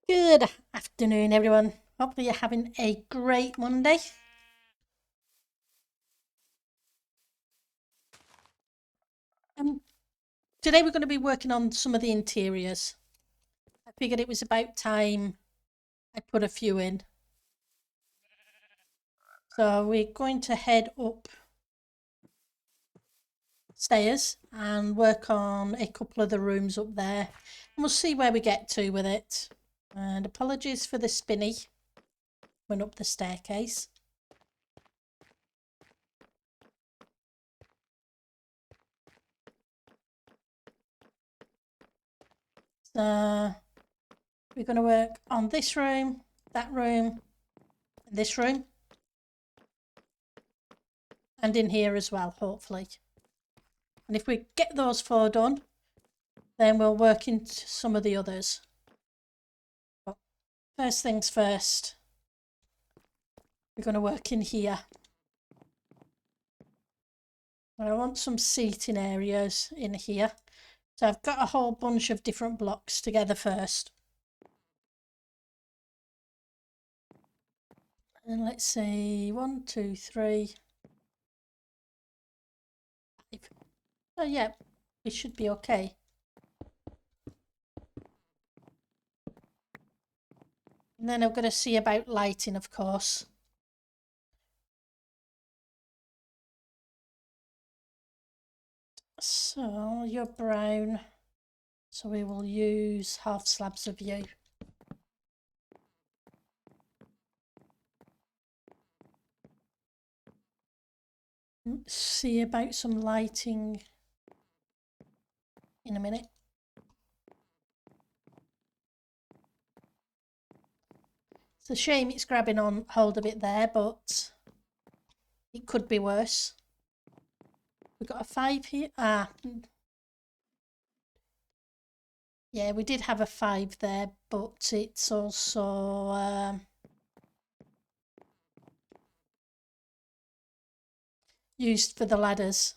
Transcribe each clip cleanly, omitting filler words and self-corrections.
Good afternoon, everyone. Hopefully, you're having a great Monday. Today, we're going to be working on some of the interiors. I figured it was about time I put a few in. So, we're going to head up stairs and work on a couple of the rooms up there. And we'll see where we get to with it. And apologies for the spinny. Went up the staircase. So we're going to work on this room, that room, and this room. And in here as well, hopefully. And if we get those four done, then we'll work into some of the others. But first things first, we're going to work in here. I want some seating areas in here. So I've got a whole bunch of different blocks together first. And let's see, 1, 2, 3, 5. Oh yeah, it should be okay. And then I've got to see about lighting, of course. So you're brown, so we will use half slabs of you. See about some lighting in a minute. It's a shame it's grabbing on hold of it there, but it could be worse. We've got a 5 here. Yeah, we did have a 5 there, but it's also used for the ladders.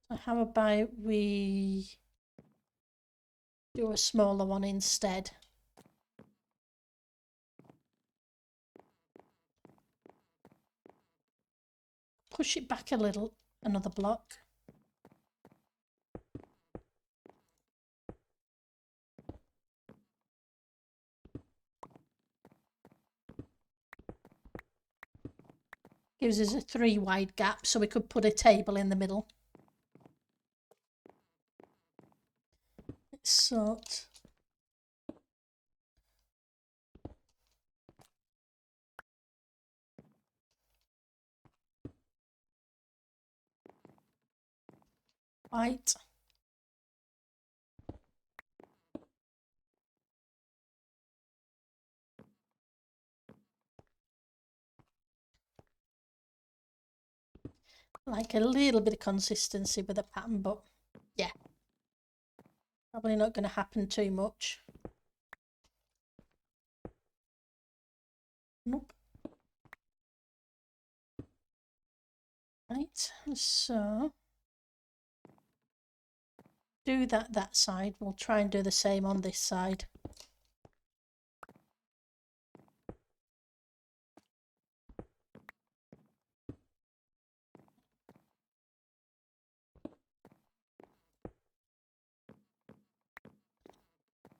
So how about we do a smaller one instead? Push it back a little, another block. Gives us a 3 wide gap, so we could put a table in the middle. Let's sort. White. Like a little bit of consistency with the pattern, but yeah, probably not going to happen too much. Nope. Right, so do that side. We'll try and do the same on this side.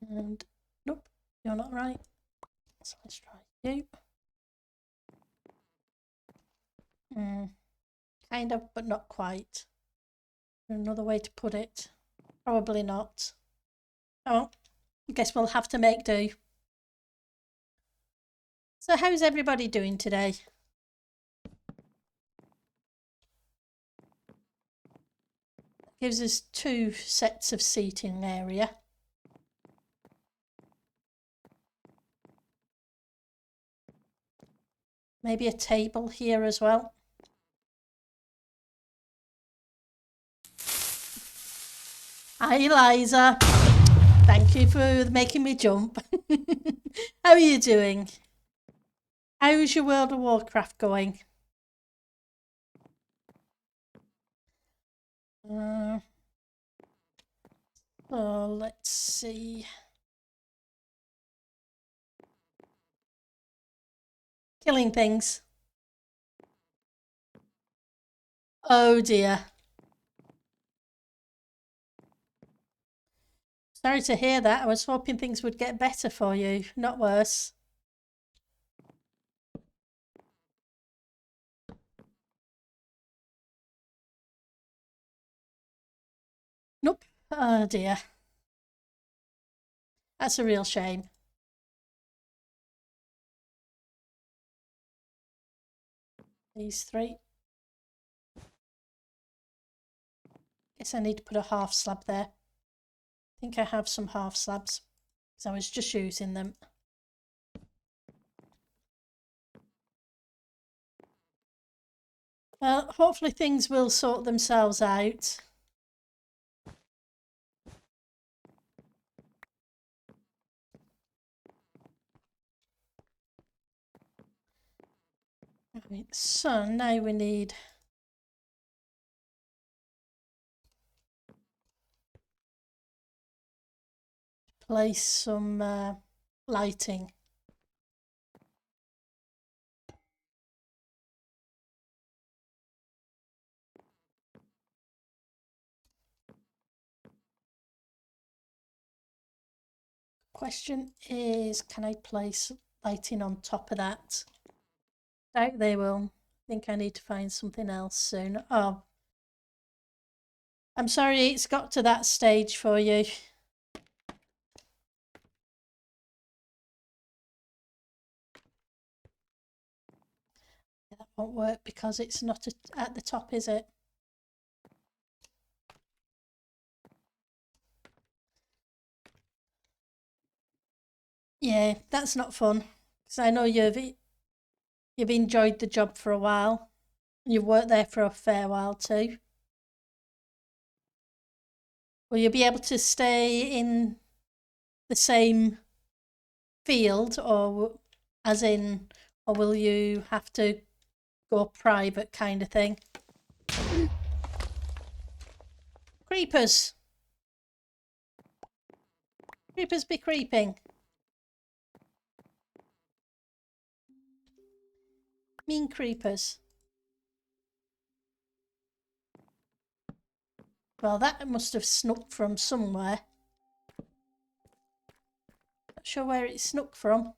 And nope, you're not right. So let's try you. Kind of, but not quite. Another way to put it? Probably not. Oh, I guess we'll have to make do. So how's everybody doing today? Gives us 2 sets of seating area. Maybe a table here as well. Hi, Eliza. Thank you for making me jump. How are you doing? How's your World of Warcraft going? So So let's see. Killing things. Oh dear. Sorry to hear that. I was hoping things would get better for you, not worse. Nope. Oh dear. That's a real shame. These three. Guess I need to put a half slab there. I think I have some half slabs because I was just using them. Well, hopefully things will sort themselves out. Right, so now we need to place some lighting. Question is, can I place lighting on top of that? Doubt they will. I think I need to find something else soon. Oh, I'm sorry it's got to that stage for you. That won't work because it's not at the top, is it? Yeah, that's not fun. Because I know you've enjoyed the job for a while. You've worked there for a fair while too. Will you be able to stay in the same field, or as in, or will you have to go private kind of thing? Creepers! Creepers be creeping. Mean creepers. Well, that must have snuck from somewhere. Not sure where it snuck from.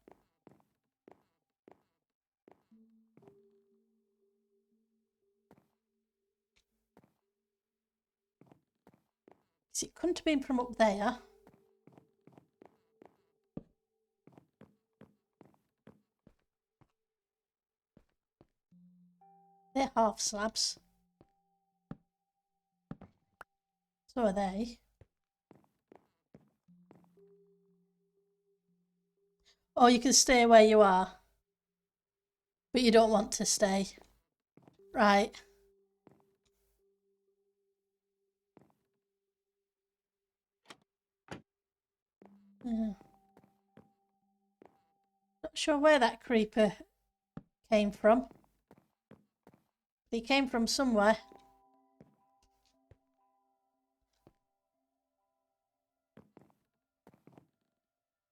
It couldn't have been from up there. They're half slabs. So are they. Or you can stay where you are. But you don't want to stay. Right. Not sure where that creeper came from. He came from somewhere.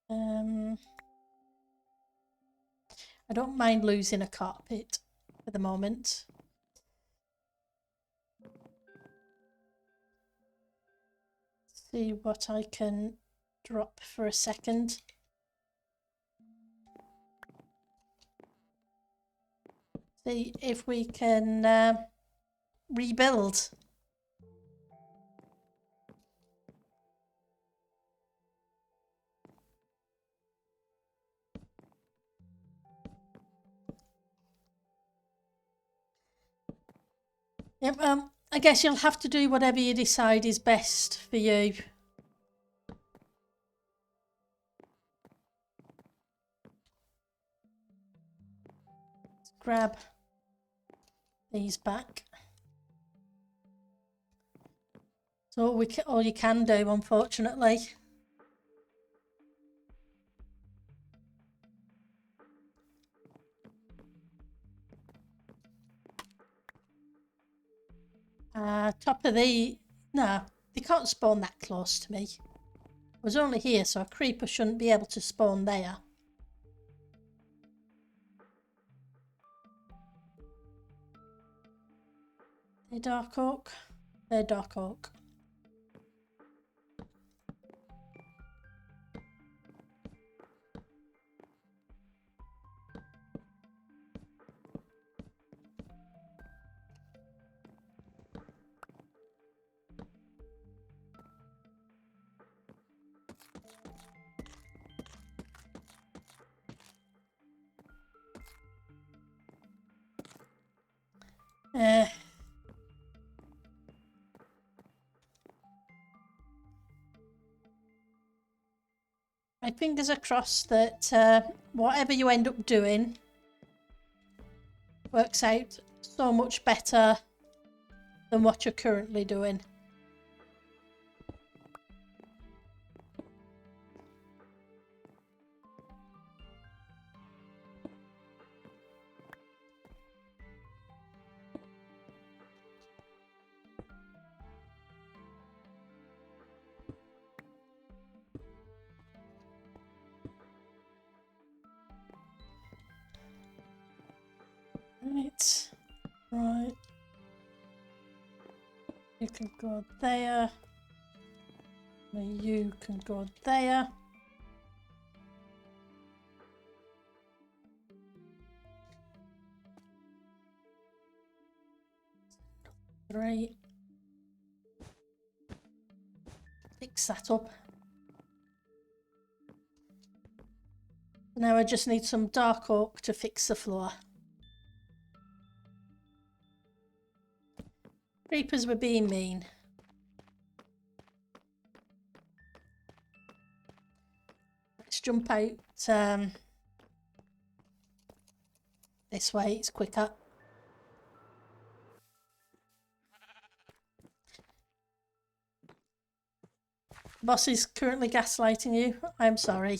I don't mind losing a carpet for the moment. See what I can drop for a second. See if we can rebuild. Yep, I guess you'll have to do whatever you decide is best for you. Let's grab these back. So all you can do, unfortunately. Top of the... No, they can't spawn that close to me. was only here, so a creeper shouldn't be able to spawn there. They're dark oak. They're dark oak. My fingers are crossed that whatever you end up doing works out so much better than what you're currently doing. Right. You can go there. You can go there. Right. Fix that up. Now I just need some dark oak to fix the floor. Creepers were being mean. Let's jump out this way, it's quicker. Boss is currently gaslighting you. I'm sorry.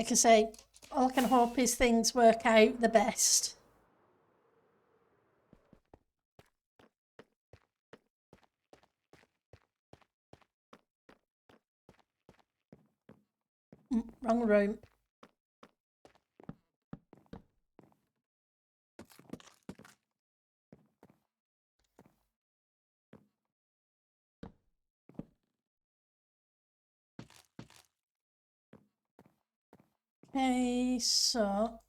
Like I say, all I can hope is things work out the best. Wrong room. Okay, so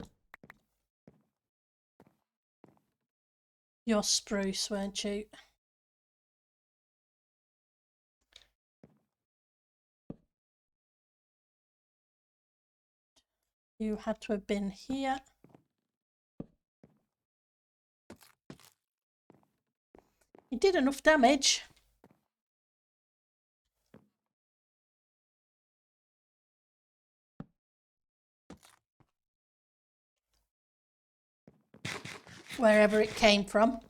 you're spruce, weren't you? You had to have been here. You did enough damage. Wherever it came from.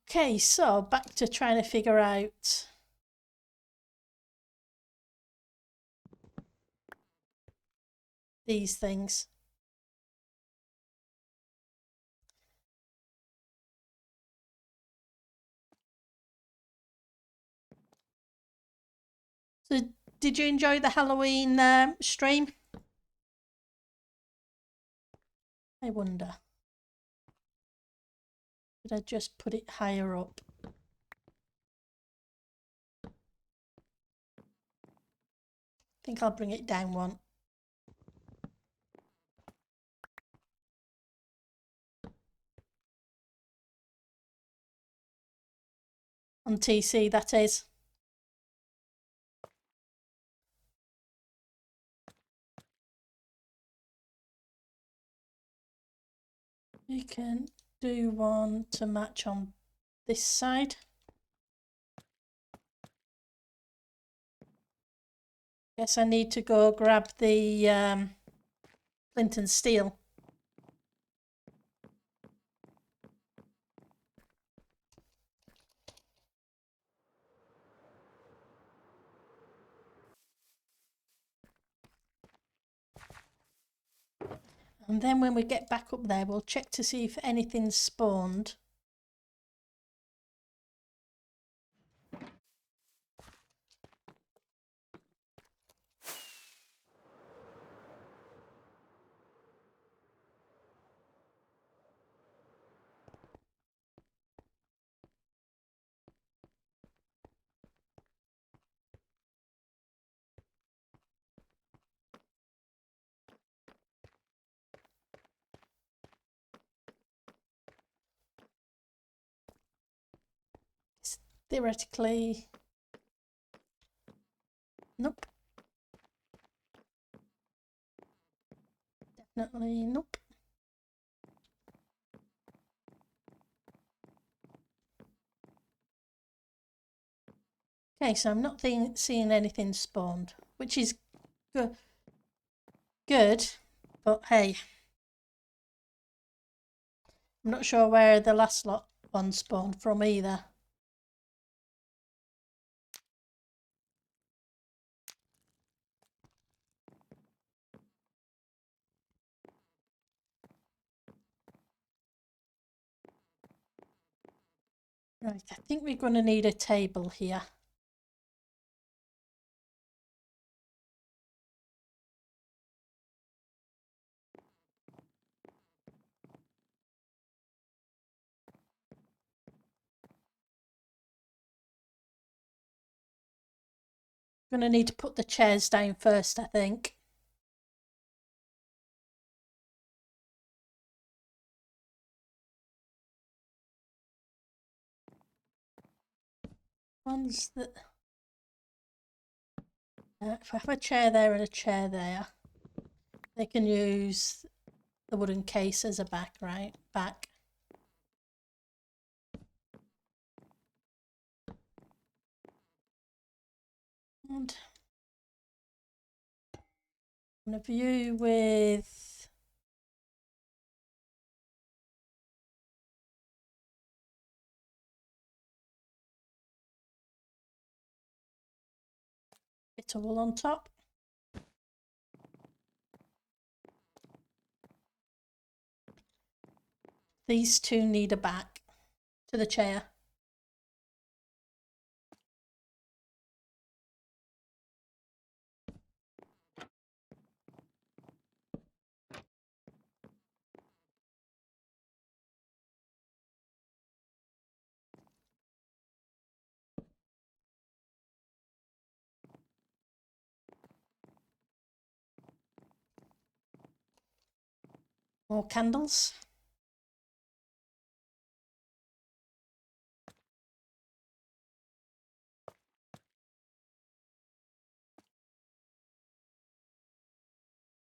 Okay, so back to trying to figure out these things. So did you enjoy the Halloween stream? I wonder. Did I just put it higher up? I think I'll bring it down one. On TC, that is. We can do one to match on this side. Guess I need to go grab the flint and steel. And then when we get back up there, we'll check to see if anything's spawned. Theoretically, nope. Definitely nope. Okay, so I'm not seeing anything spawned, which is good, but hey, I'm not sure where the last lot one spawned from either. Right, I think we're going to need a table here. Going to need to put the chairs down first, I think. Ones that... if I have a chair there and a chair there, they can use the wooden case as a back, right? Back. And a view with... bit of wool on top. These two need a back to the chair. More candles.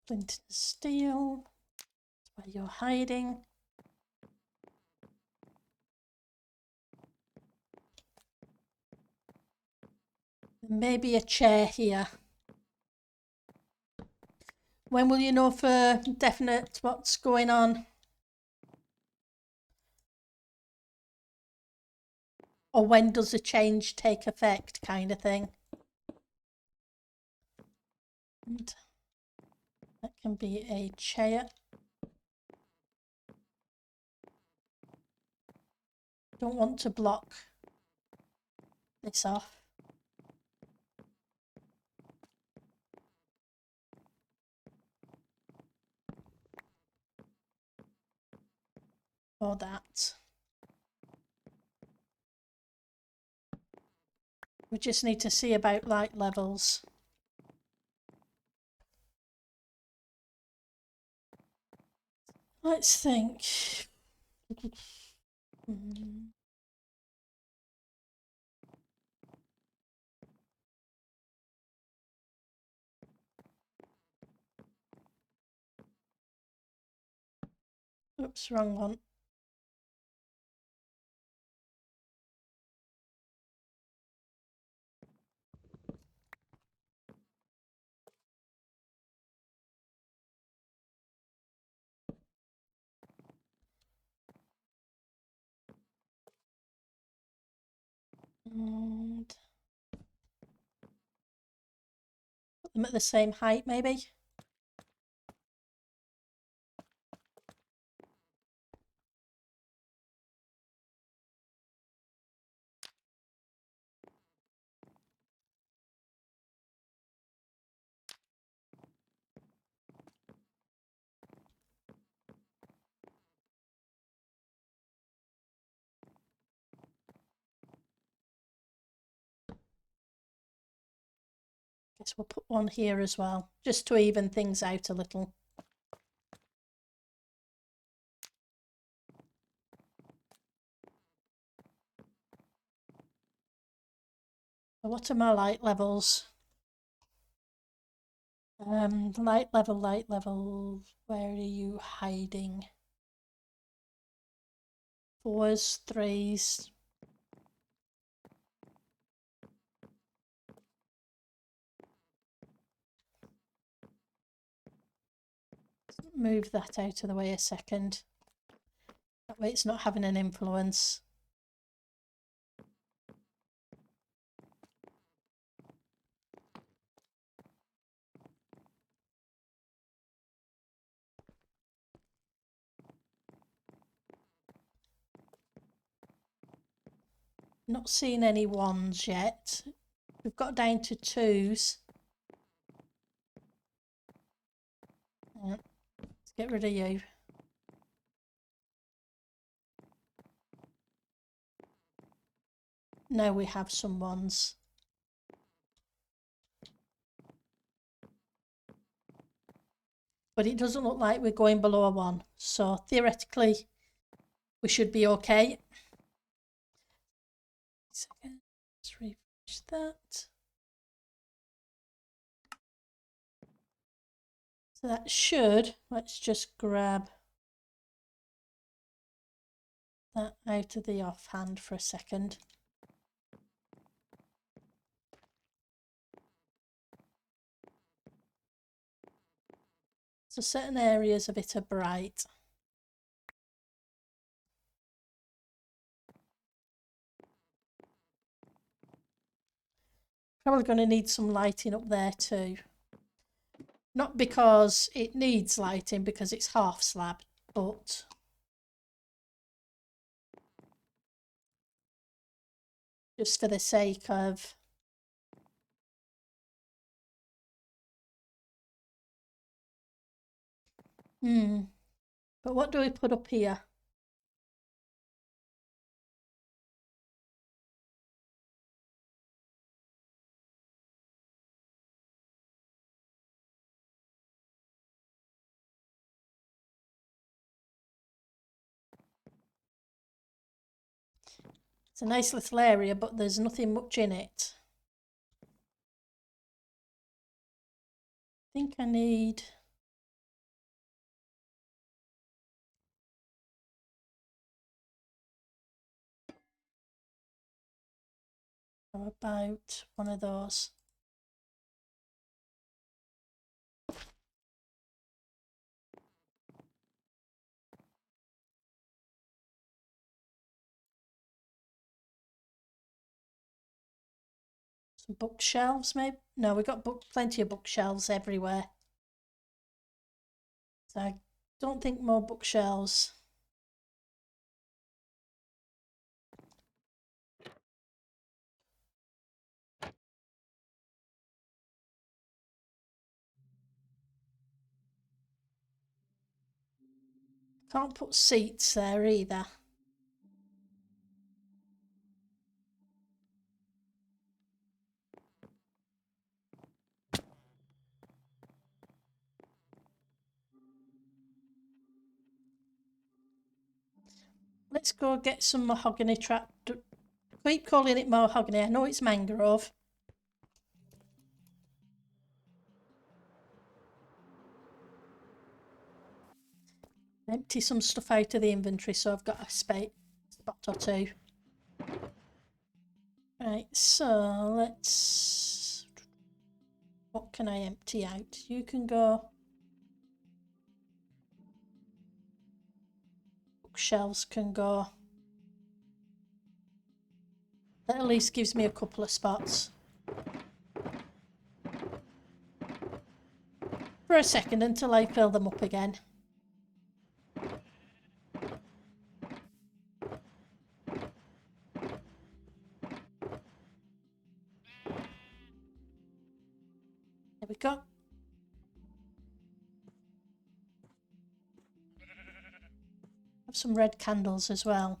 Flint and steel. That's where you're hiding. Maybe a chair here. When will you know for definite what's going on? Or when does the change take effect, kind of thing? And that can be a chair. Don't want to block this off. Or that. We just need to see about light levels. Let's think. Oops, wrong one. And put them at the same height, maybe. Guess we'll put one here as well, just to even things out a little. So what are my light levels? Light level, where are you hiding? 4s, 3s. Move that out of the way a second. That way it's not having an influence. Not seeing any 1s yet. We've got down to 2s. Yeah. Let's get rid of you. Now we have some 1s. But it doesn't look like we're going below a 1. So theoretically, we should be okay. Second, let's refresh that. So that should, let's just grab that out of the offhand for a second. So certain areas a bit are bright. Probably going to need some lighting up there too. Not because it needs lighting, because it's half slab, but just for the sake of But what do we put up here? It's a nice little area, but there's nothing much in it. I think I need about one of those. Some bookshelves, maybe? No, we've got plenty of bookshelves everywhere. So I don't think more bookshelves. Can't put seats there either. Let's go get some mahogany trap. Keep calling it mahogany. I know it's mangrove. Empty some stuff out of the inventory so I've got a spot or two. Right, so let's... What can I empty out? You can go... Bookshelves can go. That at least gives me a couple of spots. For a second until I fill them up again. There we go. Have some red candles as well.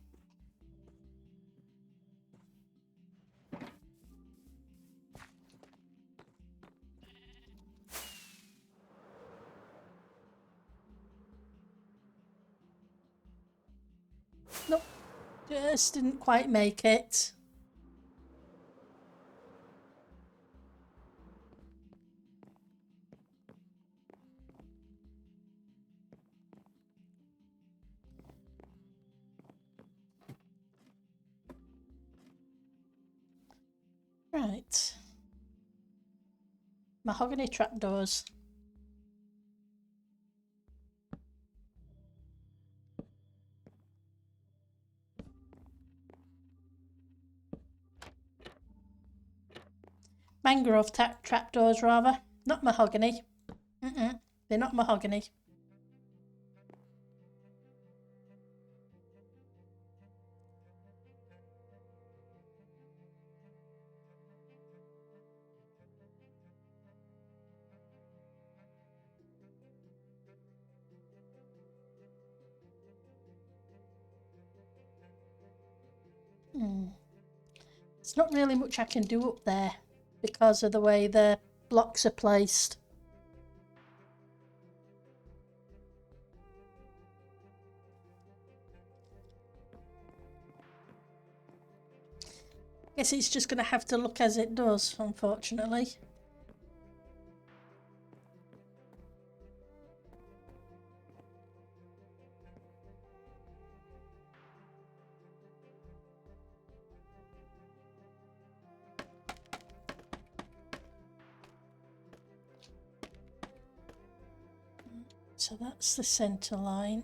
Nope, just didn't quite make it. Right. Mahogany trapdoors. Mangrove trapdoors, rather. Not mahogany. They're not mahogany. There's not really much I can do up there because of the way the blocks are placed. Guess it's just going to have to look as it does, unfortunately. So that's the centre line.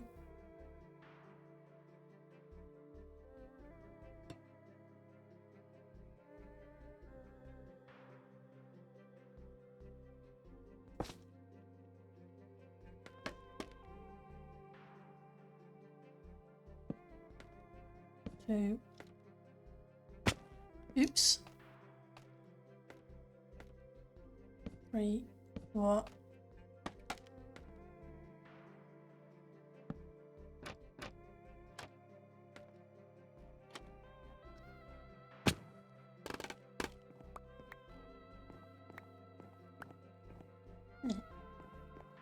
Two. Oops. 3, 4.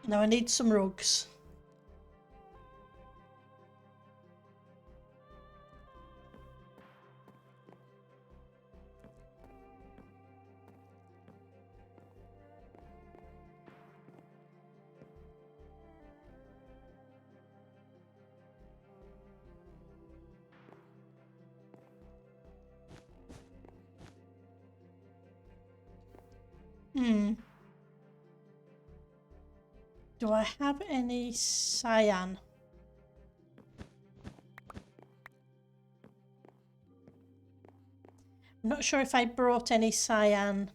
Now I need some rugs. Do I have any cyan? I'm not sure if I brought any cyan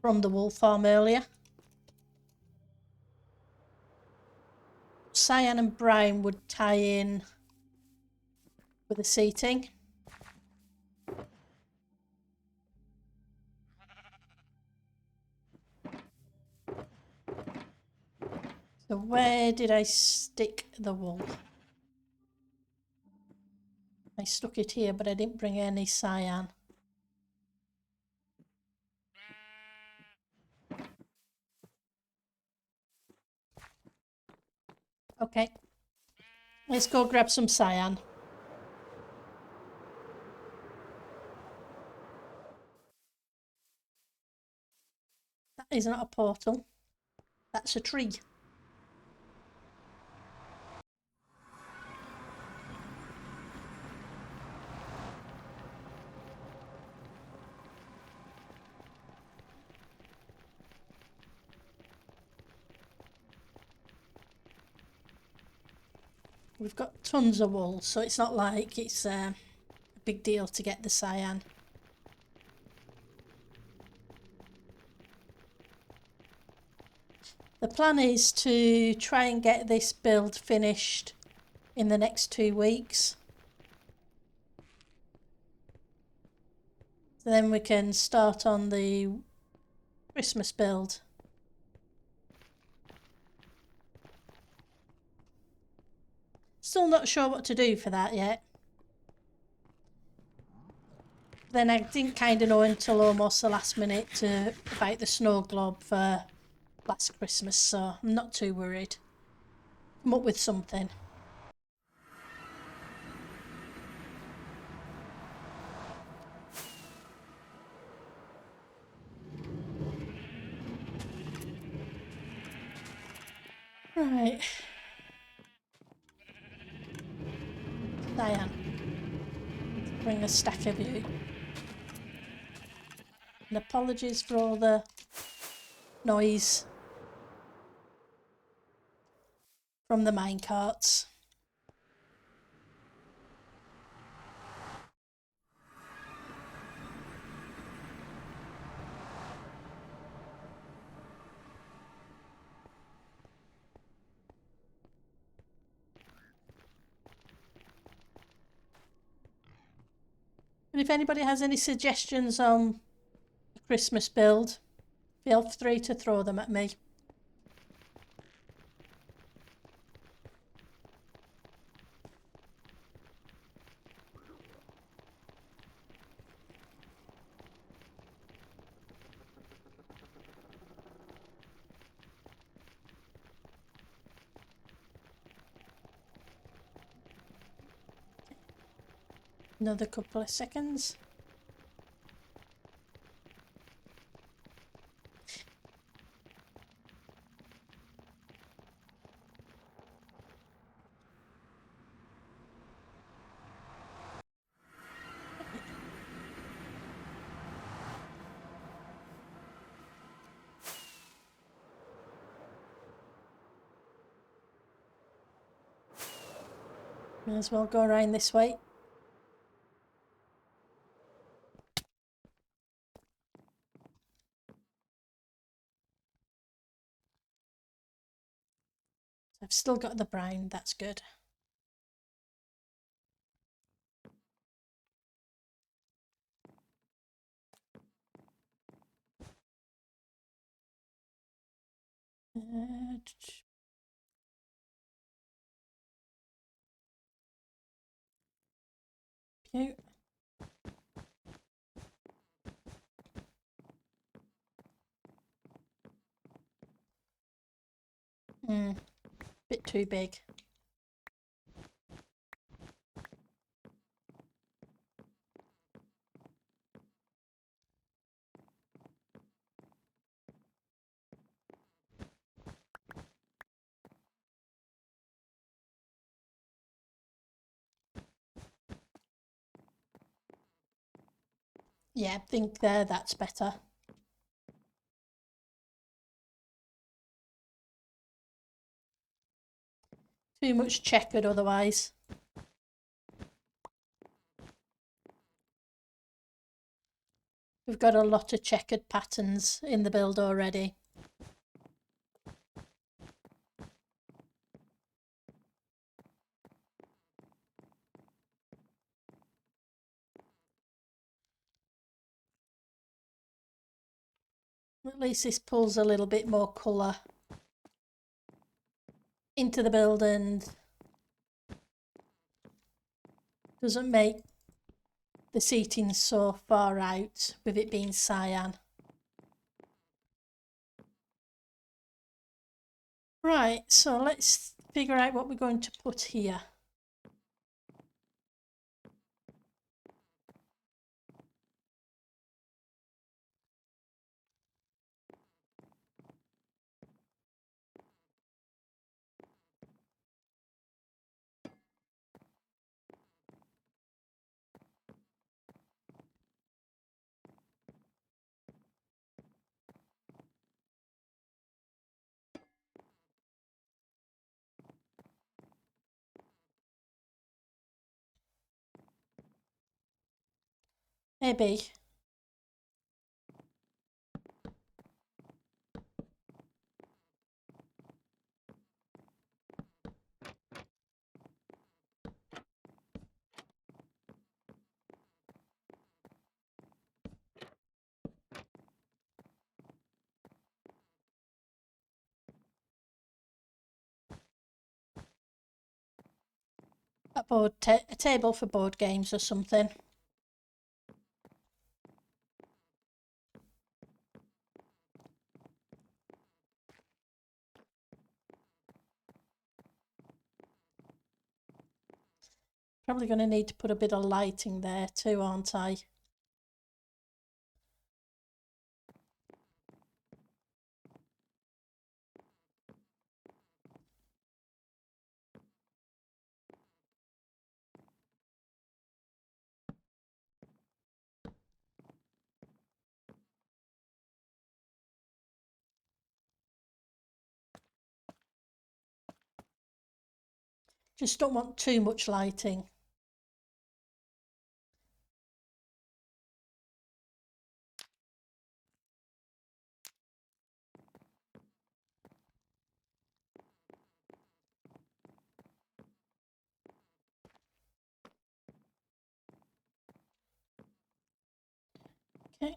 from the wool farm earlier. Cyan and brown would tie in with the seating. So where did I stick the wool? I stuck it here, but I didn't bring any cyan. Okay, let's go grab some cyan. That is not a portal, that's a tree. We've got tons of wool, so it's not like it's a big deal to get the cyan. The plan is to try and get this build finished in the next 2 weeks. So then we can start on the Christmas build. Still not sure what to do for that yet. Then I didn't kind of know until almost the last minute about the snow globe for last Christmas, so I'm not too worried. Come up with something. Right. Diane. Bring a stack of you. And apologies for all the noise from the minecarts. And if anybody has any suggestions on a Christmas build, feel free to throw them at me. Another couple of seconds. May as well go around this way. I've still got the brown, that's good. Cute. Bit too big. Yeah, I think that's better. Too much checkered otherwise. We've got a lot of checkered patterns in the build already. At least this pulls a little bit more colour into the build and doesn't make the seating so far out with it being cyan. Right, so let's figure out what we're going to put here. Maybe. A table for board games or something. Probably going to need to put a bit of lighting there too, aren't I? Just don't want too much lighting. Okay.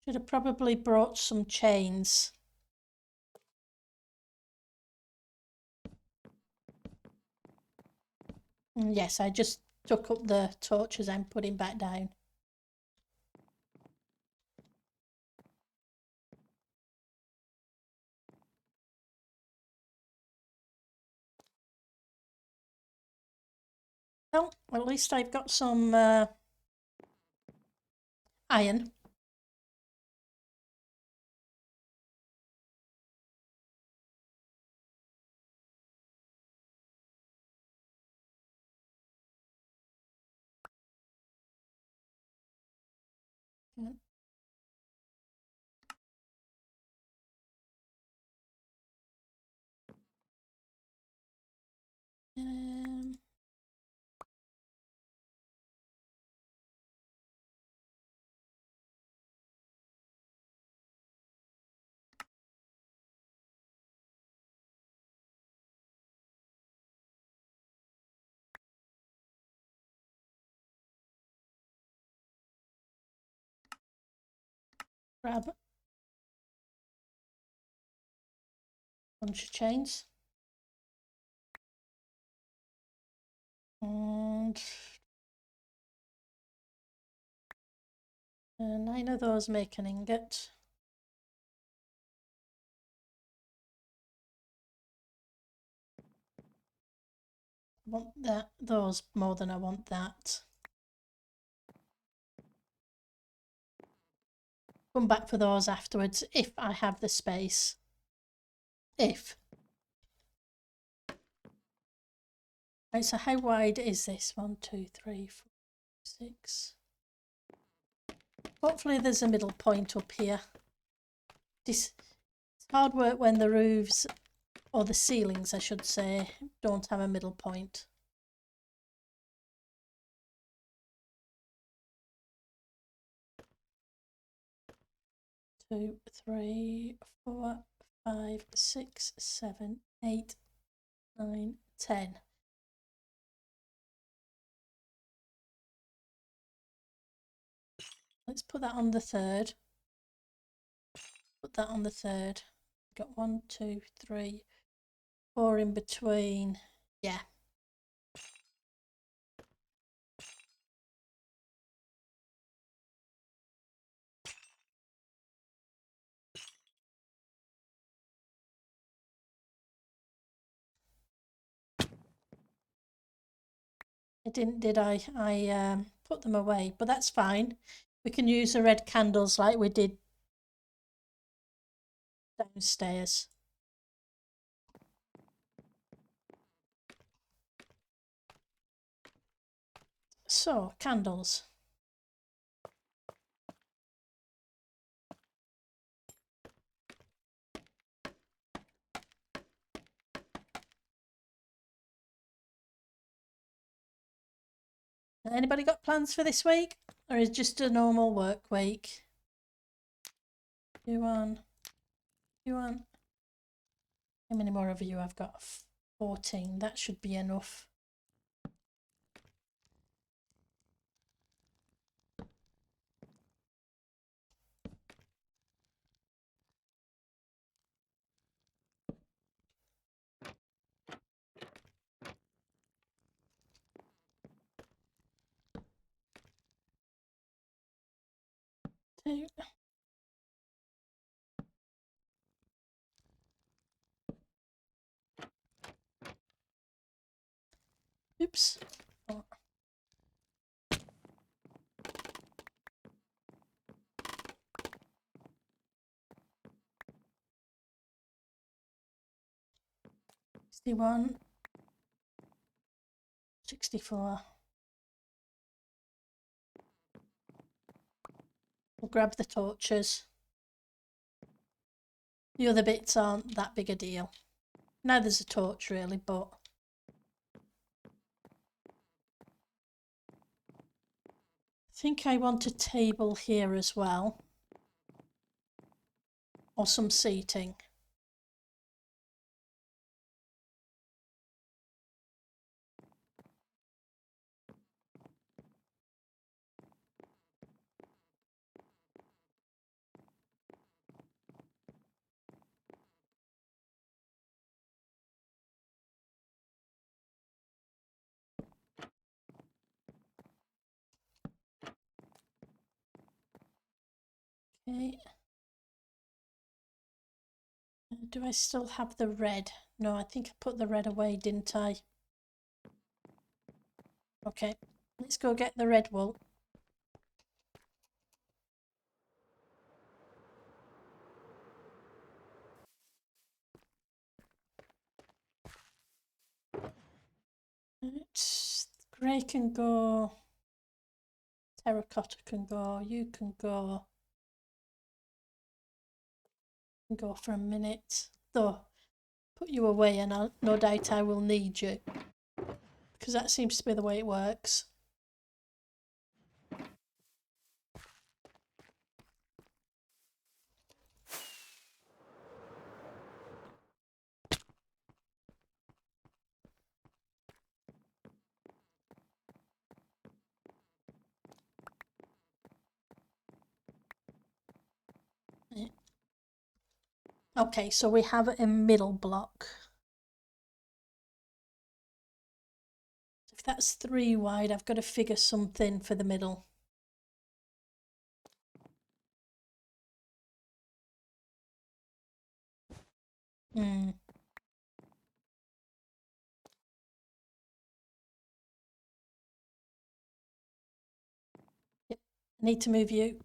Should have probably brought some chains. Yes, I just took up the torches and put him back down. Well, at least I've got some iron. Um, grab a bunch of chains. And 9 of those make an ingot. I want those more than I want that. Come back for those afterwards if I have the space. If. Right, so how wide is this? 1, 2, 3, 4, 6. Hopefully there's a middle point up here. It's hard work when the roofs, or the ceilings I should say, don't have a middle point. Two, 3, 4, 5, 6, 7, 8, 9, 10. Let's put that on the third. Put that on the third. Got 1, 2, 3, 4 in between. Yeah. I didn't, did I? I put them away, but that's fine. We can use the red candles like we did downstairs. So, candles. Anybody got plans for this week? Or is it just a normal work week? You on? How many more of you? I've got 14. That should be enough. Two. Oops. Oh. $61. 64. We'll grab the torches. The other bits aren't that big a deal. Now there's a torch really, but I think I want a table here as well. Or some seating. Okay. Do I still have the red? No, I think I put the red away, didn't I? Okay, let's go get the red wool. Grey can go. Terracotta can go. You can go. Go for a minute. Though, put you away and no doubt I will need you. Because that seems to be the way it works. Okay, so we have a middle block. If that's 3 wide, I've got to figure something for the middle. Yep, I need to move you.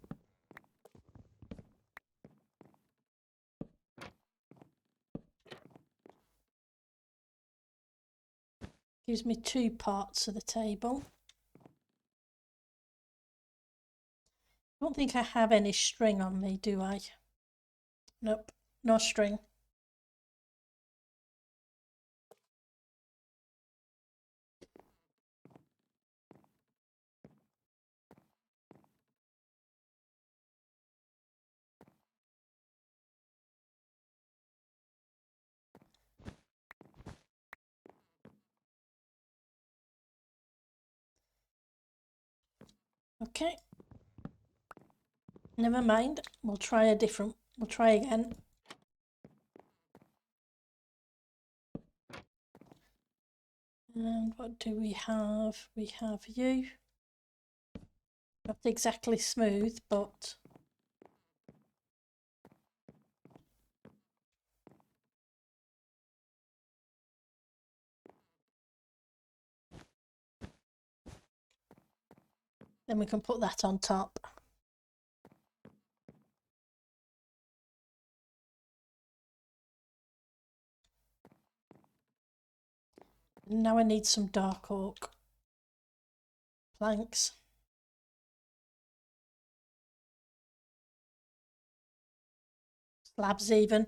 Gives me 2 parts of the table. I don't think I have any string on me, do I? Nope, no string. Okay. Never mind. We'll try again. And what do we have? We have you. Not exactly smooth, but then we can put that on top. Now I need some dark oak planks. Slabs even.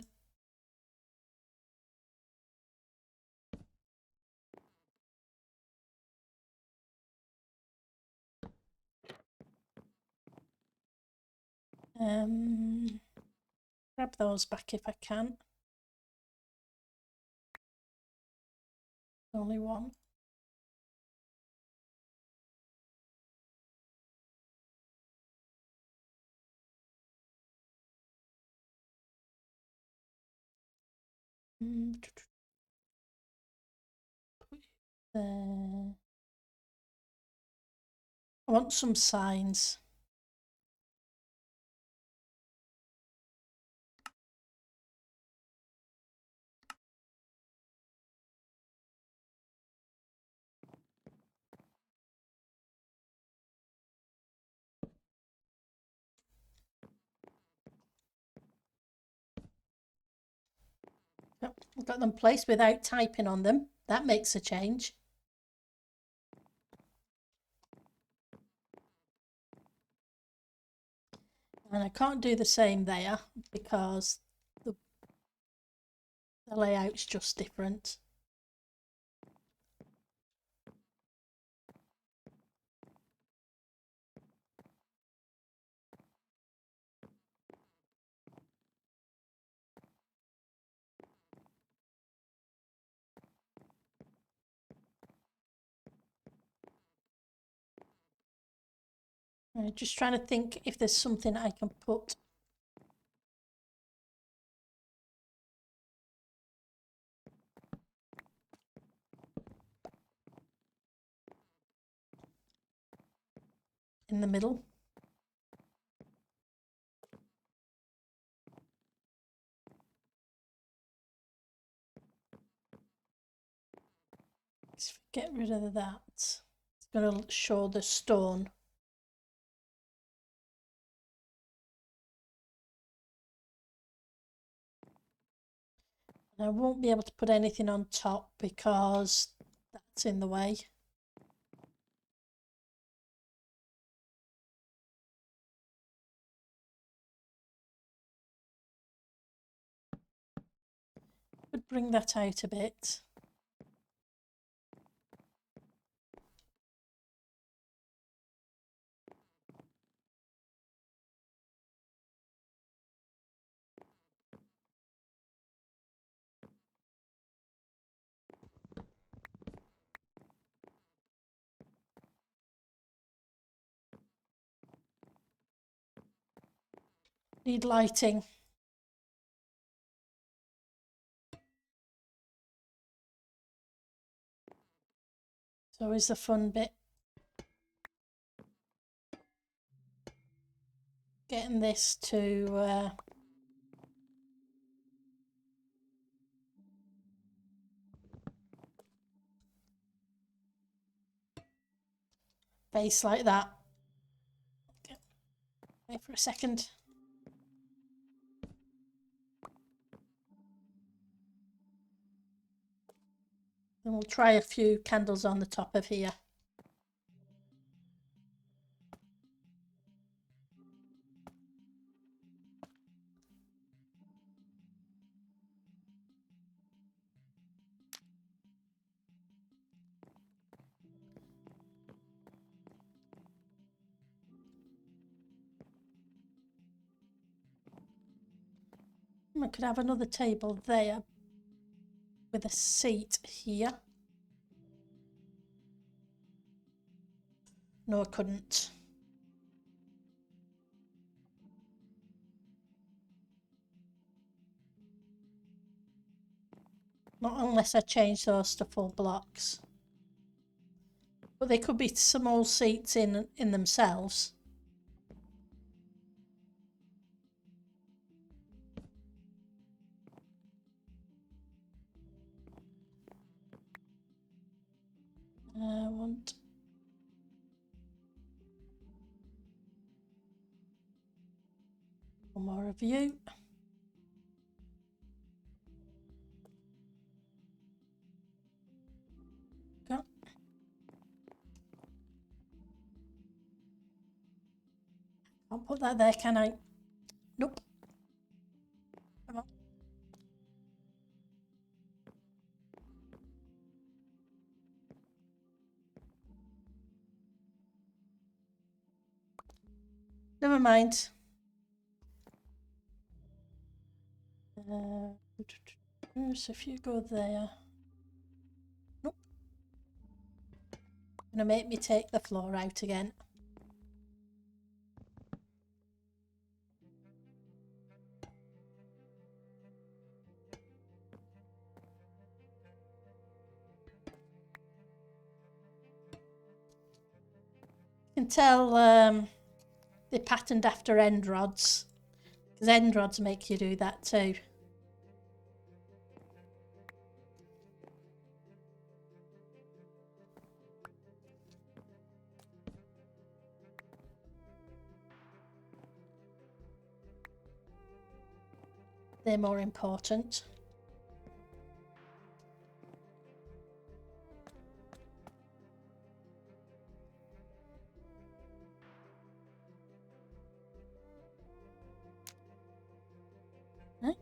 Grab those back if I can. Only one. There. I want some signs. Yep, I've got them placed without typing on them. That makes a change. And I can't do the same there because the layout's just different. I'm just trying to think if there's something I can put in the middle. Let's get rid of that. It's going to show the stone. And I won't be able to put anything on top because that's in the way. Would bring that out a bit. Need lighting. So is the fun bit. Getting this to face like that. Wait for a second. Then we'll try a few candles on the top of here. I could have another table there with a seat here. No, I couldn't. Not unless I change those to full blocks. But they could be small seats in themselves. I want one more of you. Go. Can't put that there, can I? Nope. Come on. Never mind. So if you go there. Nope. Gonna make me take the floor out again. You can tell they're patterned after end rods, because end rods make you do that too. They're more important. Right.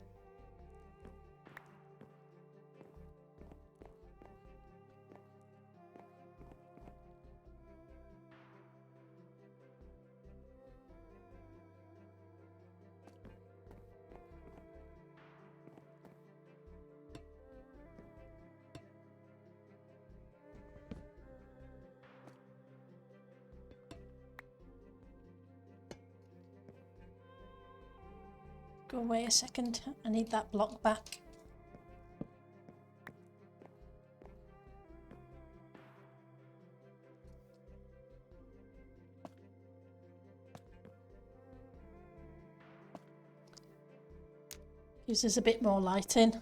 Go away a second. I need that block back. Gives us a bit more lighting.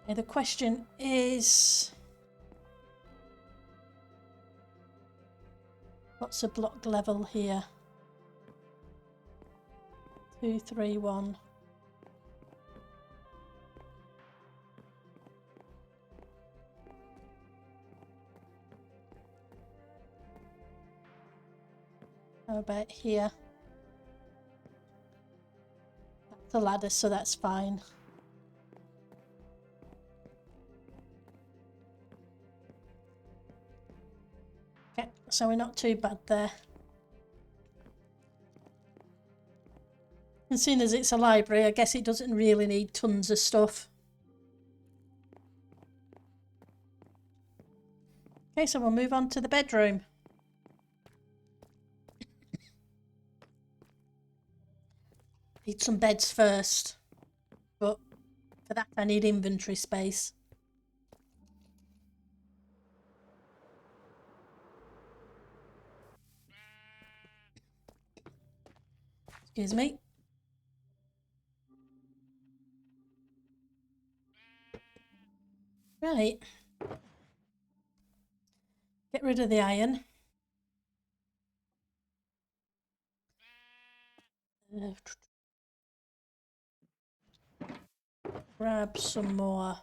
Okay, the question is, what's the block level here? 2, 3, 1. How about here? That's a ladder, so that's fine. Okay, so we're not too bad there. And seeing as it's a library, I guess it doesn't really need tons of stuff. Okay, so we'll move on to the bedroom. Need some beds first, but for that I need inventory space. Excuse me. Right. Get rid of the iron. Grab some more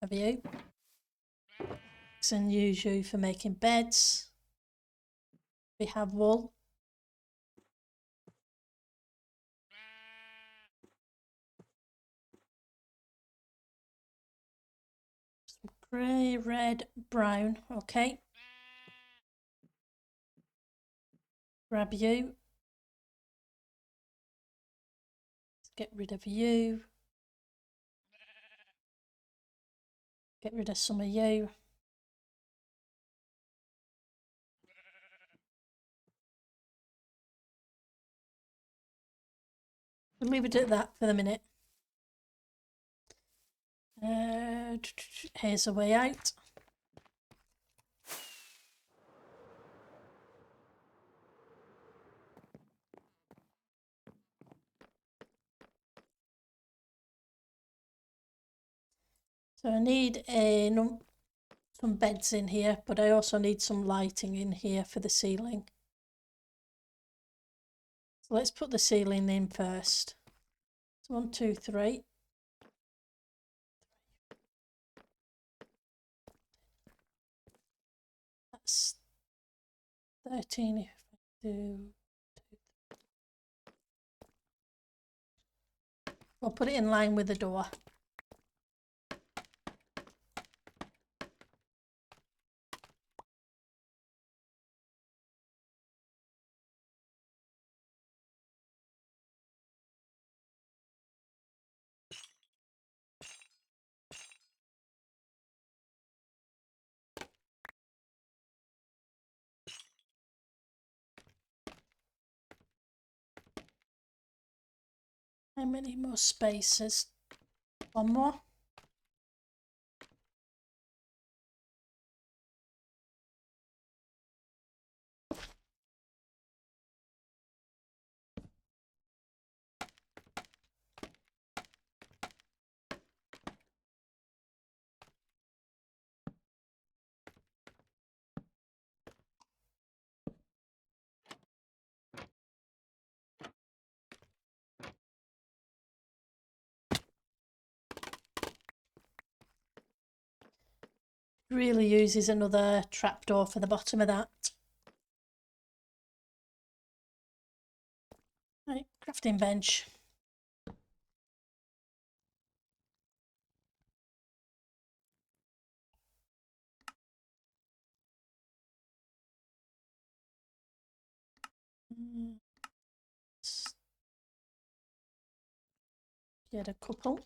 of you. And use you for making beds. We have wool. Some grey, red, brown. Okay. Grab you. Get rid of you. Get rid of some of you. We'll leave it at that for the minute. Here's a way out. So I need some beds in here, but I also need some lighting in here for the ceiling. So let's put the ceiling in first. So 1, 2, 3. That's 13 if I do 2. We'll put it in line with the door. How many more spaces? One more. Really uses another trapdoor for the bottom of that. Right, crafting bench. Let's get a couple.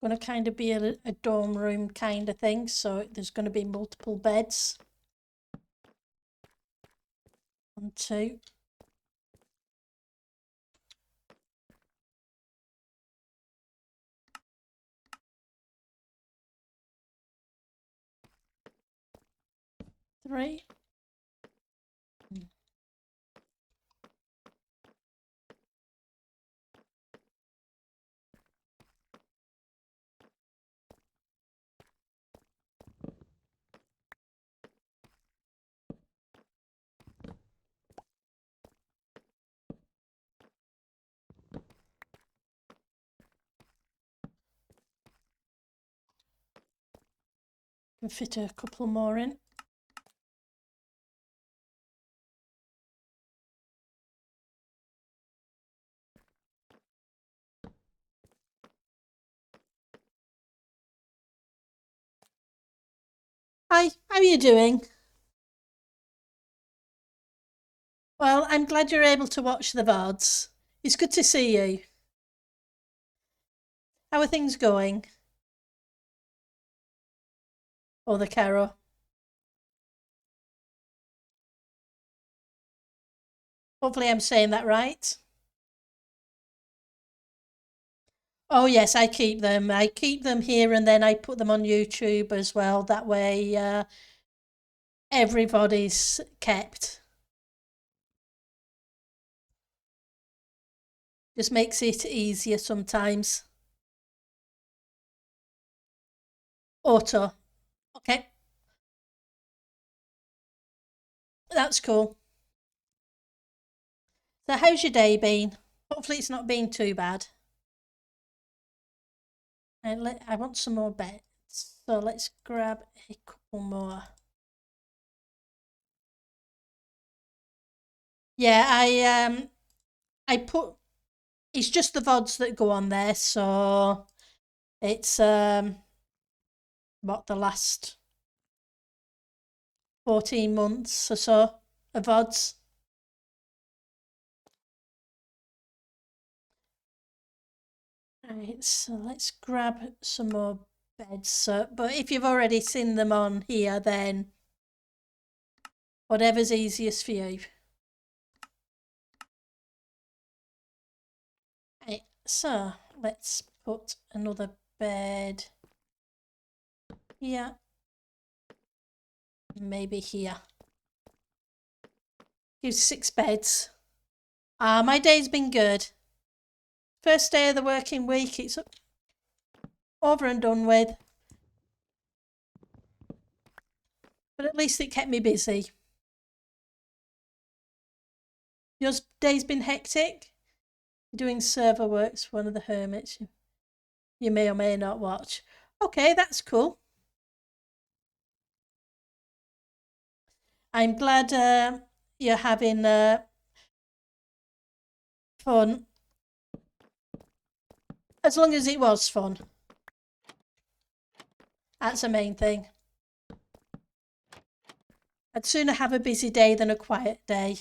Going to kind of be a dorm room kind of thing, so there's going to be multiple beds. 1, 2. Three. Can fit a couple more in. Hi, how are you doing? Well, I'm glad you're able to watch the VODs. It's good to see you. How are things going? Oh, the Caro. Hopefully I'm saying that right. Oh yes, I keep them. I keep them here and then I put them on YouTube as well. That way everybody's kept. Just makes it easier sometimes. Auto. Okay, that's cool. So how's your day been? Hopefully it's not been too bad. I want some more beds. So let's grab a couple more. Yeah, I put it's just the VODs that go on there, so it's what, the last 14 months or so of VODs. Right, so let's grab some more beds. So, but if you've already seen them on here, then whatever's easiest for you. Right, so let's put another bed here, maybe here. Give 6 beds. My day's been good. First day of the working week, it's over and done with. But at least it kept me busy. Your day's been hectic? You're doing server works for one of the hermits you may or may not watch. Okay, that's cool. I'm glad you're having fun. As long as it was fun. That's the main thing. I'd sooner have a busy day than a quiet day.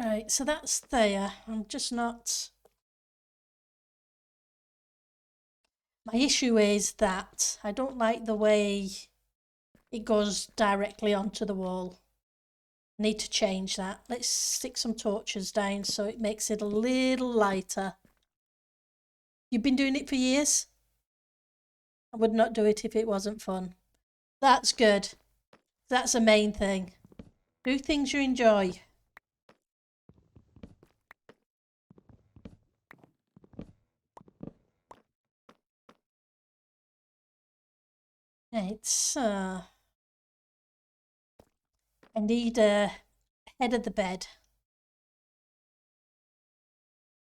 Right, so that's there. I'm just not... My issue is that I don't like the way it goes directly onto the wall. Need to change that. Let's stick some torches down so it makes it a little lighter. You've been doing it for years? I would not do it if it wasn't fun. That's good. That's the main thing. Do things you enjoy. It's I need a head of the bed.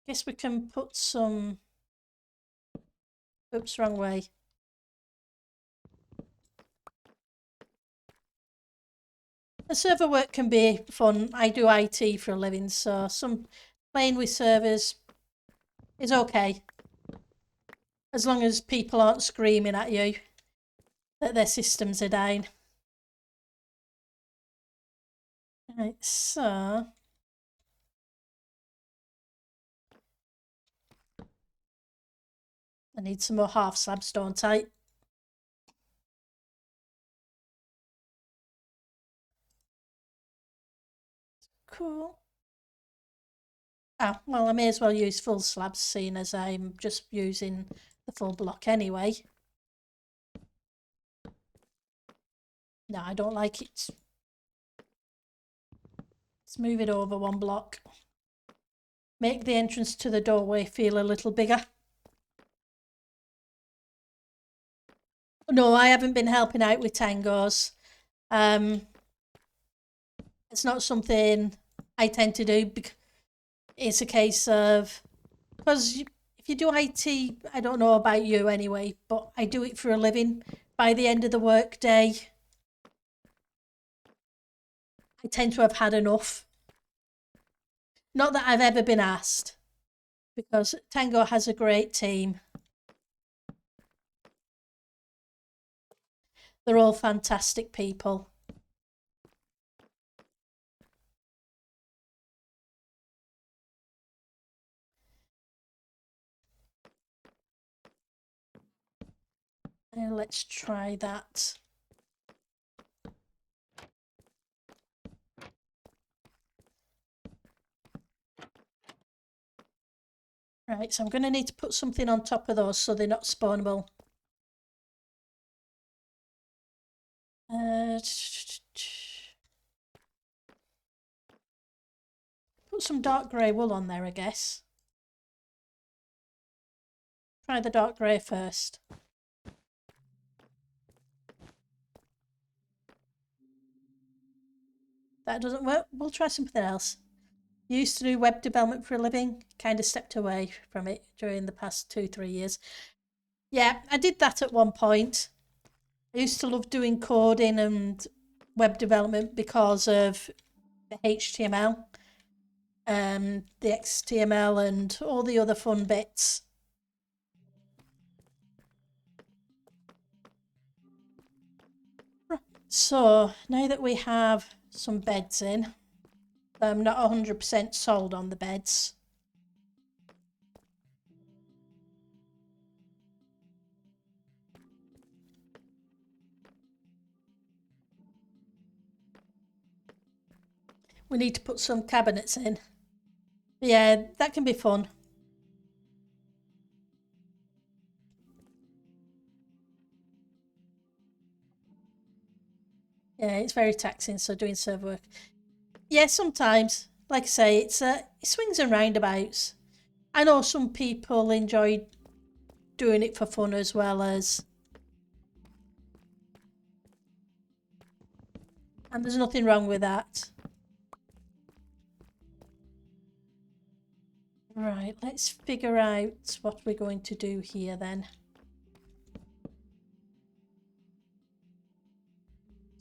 Guess we can put some... Oops, wrong way. The server work can be fun. I do IT for a living, so playing with servers is okay. As long as people aren't screaming at you that their systems are down. Right, so... I need some more half slabs, don't I? Cool. Ah, well, I may as well use full slabs, seeing as I'm just using the full block anyway. No, I don't like it. Let's move it over one block. Make the entrance to the doorway feel a little bigger. No, I haven't been helping out with tangos. It's not something I tend to do. It's a case of... Because if you do IT, I don't know about you anyway, but I do it for a living. By the end of the workday, I tend to have had enough. Not that I've ever been asked, because Tango has a great team. They're all fantastic people. Let's try that. Right, so I'm going to need to put something on top of those so they're not spawnable. Put some dark grey wool on there, I guess. Try the dark grey first. That doesn't work. We'll try something else. Used to do web development for a living. Kind of stepped away from it during the past 2-3 years. Yeah, I did that at one point. I used to love doing coding and web development because of the HTML, the XTML and all the other fun bits. So now that we have some beds in, I'm not 100% sold on the beds. We need to put some cabinets in. Yeah, that can be fun. Yeah, it's very taxing, so doing server work. Yeah, sometimes. Like I say, it swings and roundabouts. I know some people enjoy doing it for fun as well as... And there's nothing wrong with that. Right, let's figure out what we're going to do here then.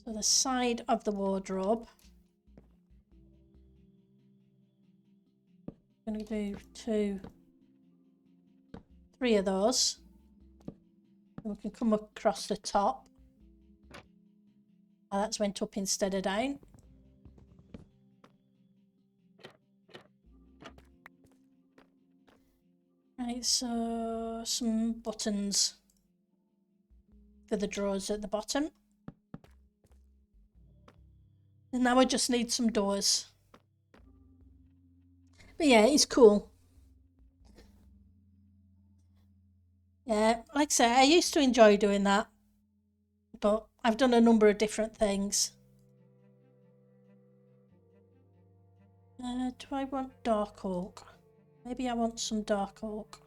So the side of the wardrobe. I'm going to do 3 of those. And we can come across the top. Oh, that's went up instead of down. Right, so some buttons for the drawers at the bottom. And now I just need some doors. But yeah, it's cool. Yeah, like I say, I used to enjoy doing that, but I've done a number of different things. Do I want dark oak? Maybe I want some dark oak.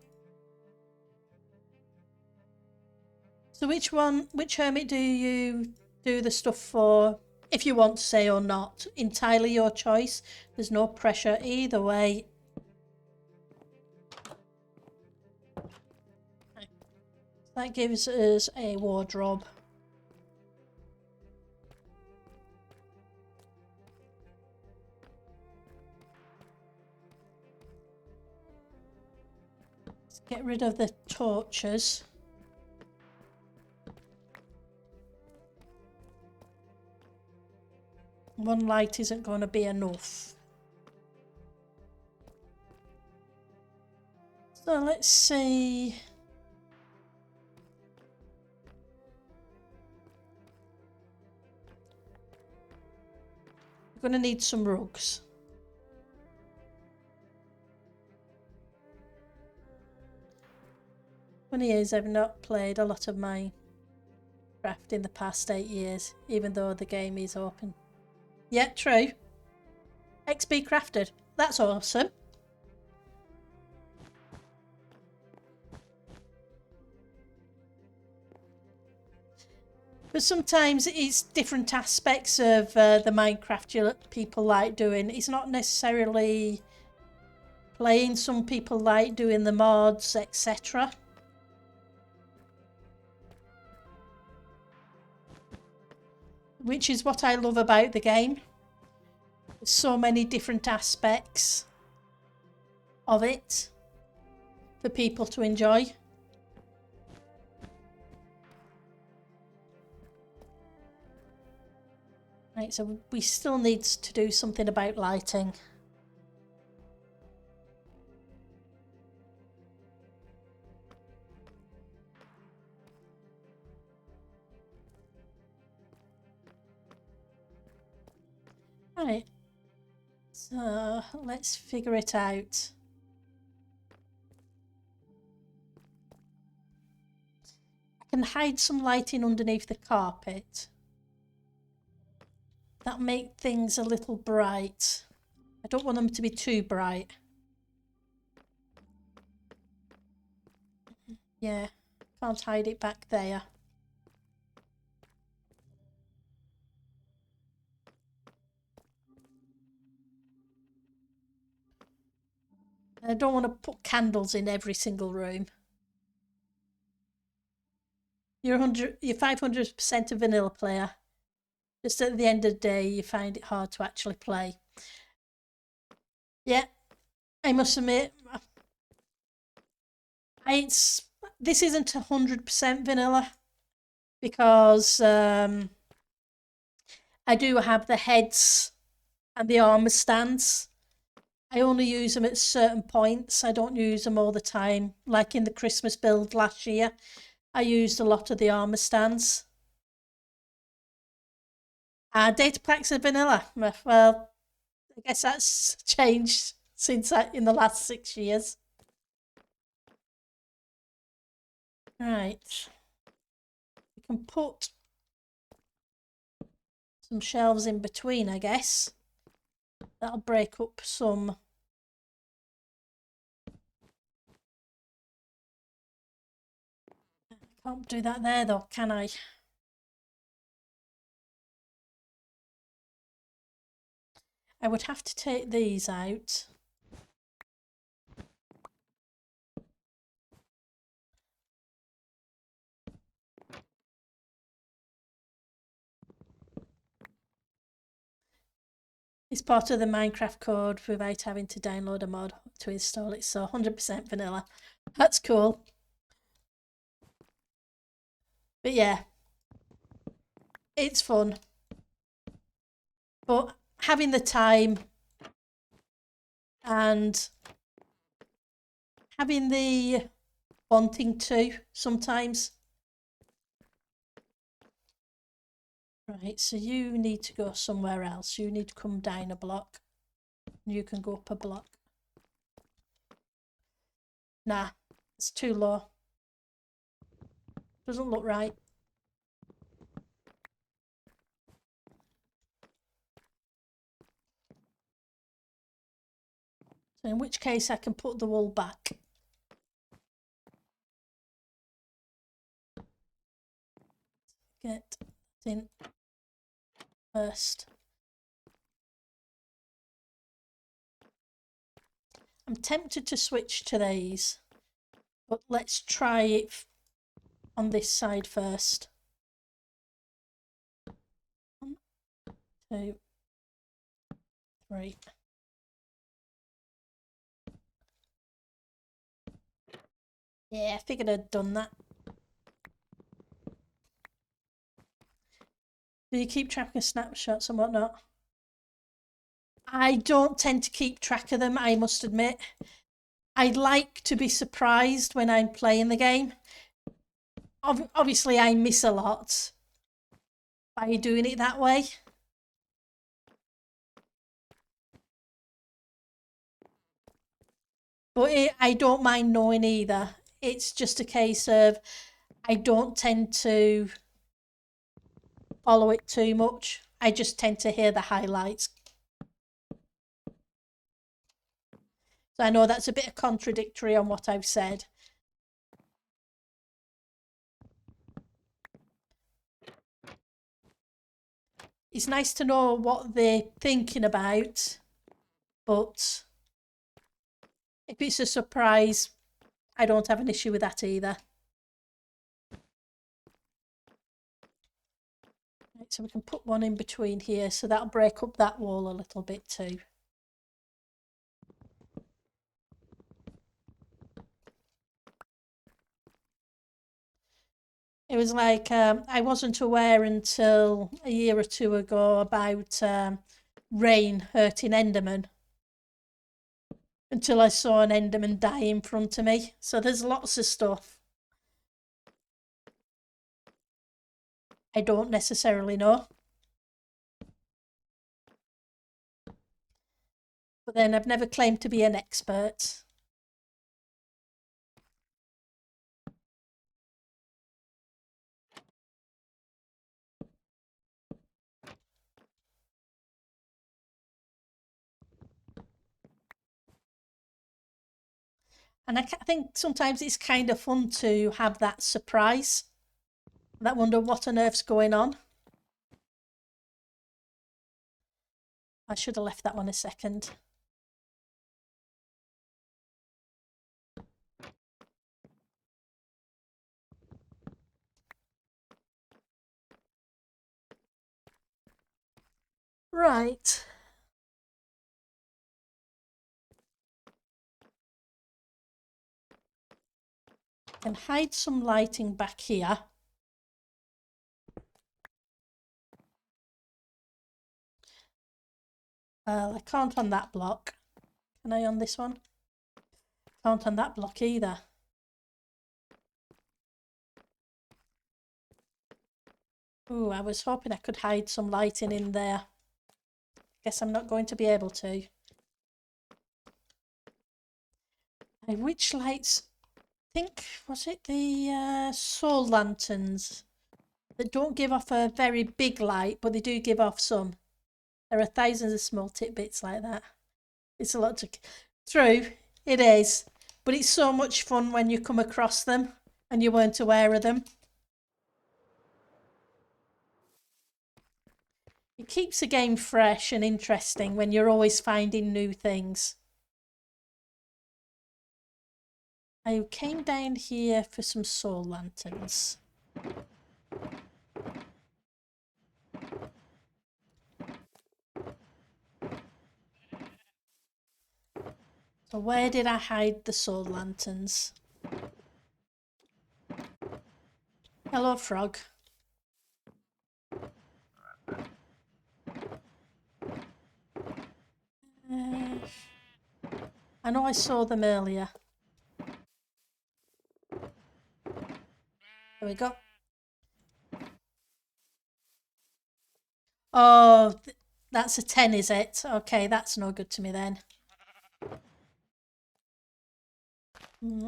So which hermit do you do the stuff for, if you want to say or not? Entirely your choice. There's no pressure either way. That gives us a wardrobe. Let's get rid of the torches. One light isn't going to be enough. So let's see. We're going to need some rugs. Funny is, I've not played a lot of Minecraft in the past 8 years, even though the game is open. Yeah, true. XP crafted. That's awesome. But sometimes it's different aspects of the Minecraft people like doing. It's not necessarily playing. Some people like doing the mods, etc. Which is what I love about the game. There's so many different aspects of it for people to enjoy. Right, so we still need to do something about lighting. Right, so let's figure it out. I can hide some lighting underneath the carpet. That make things a little bright. I don't want them to be too bright. Yeah, can't hide it back there. I don't want to put candles in every single room. You're 500% a vanilla player. Just at the end of the day, you find it hard to actually play. Yeah, I must admit, this isn't 100% vanilla because I do have the heads and the armor stands. I only use them at certain points. I don't use them all the time. Like in the Christmas build last year, I used a lot of the armor stands. Data packs are vanilla. Well, I guess that's changed since in the last 6 years. Right. We can put some shelves in between, I guess. That'll break up some. Can't do that there though, can I? I would have to take these out. It's part of the Minecraft code without having to download a mod to install it, so 100% vanilla. That's cool. But yeah, it's fun. But having the time and having the wanting to sometimes. Right, so you need to go somewhere else. You need to come down a block. You can go up a block. Nah, it's too low. Doesn't look right. So in which case I can put the wool back. Get in first. I'm tempted to switch to these, but let's try it on this side first. 1, 2, 3. Yeah, I figured I'd done that. Do you keep track of snapshots and whatnot? I don't tend to keep track of them, I must admit. I like to be surprised when I'm playing the game. Obviously, I miss a lot by doing it that way. But I don't mind knowing either. It's just a case of I don't tend to follow it too much. I just tend to hear the highlights. So I know that's a bit contradictory on what I've said. It's nice to know what they're thinking about, but if it's a surprise, I don't have an issue with that either. Right, so we can put one in between here, so that'll break up that wall a little bit too. It was like I wasn't aware until a year or two ago about rain hurting Enderman until I saw an Enderman die in front of me. So there's lots of stuff I don't necessarily know. But then I've never claimed to be an expert. And I think sometimes it's kind of fun to have that surprise. That wonder what on earth's going on. I should have left that one a second. Right. I can hide some lighting back here. I can't on that block. Can I on this one? Can't on that block either. Ooh, I was hoping I could hide some lighting in there. Guess I'm not going to be able to. Which lights? I think, was it the soul lanterns that don't give off a very big light, but they do give off some. There are thousands of small tidbits like that. It's a lot to... True, it is. But it's so much fun when you come across them and you weren't aware of them. It keeps the game fresh and interesting when you're always finding new things. I came down here for some soul lanterns. So where did I hide the soul lanterns? Hello, frog. I know I saw them earlier. There we go. Oh, that's a 10, is it? Okay, that's no good to me then.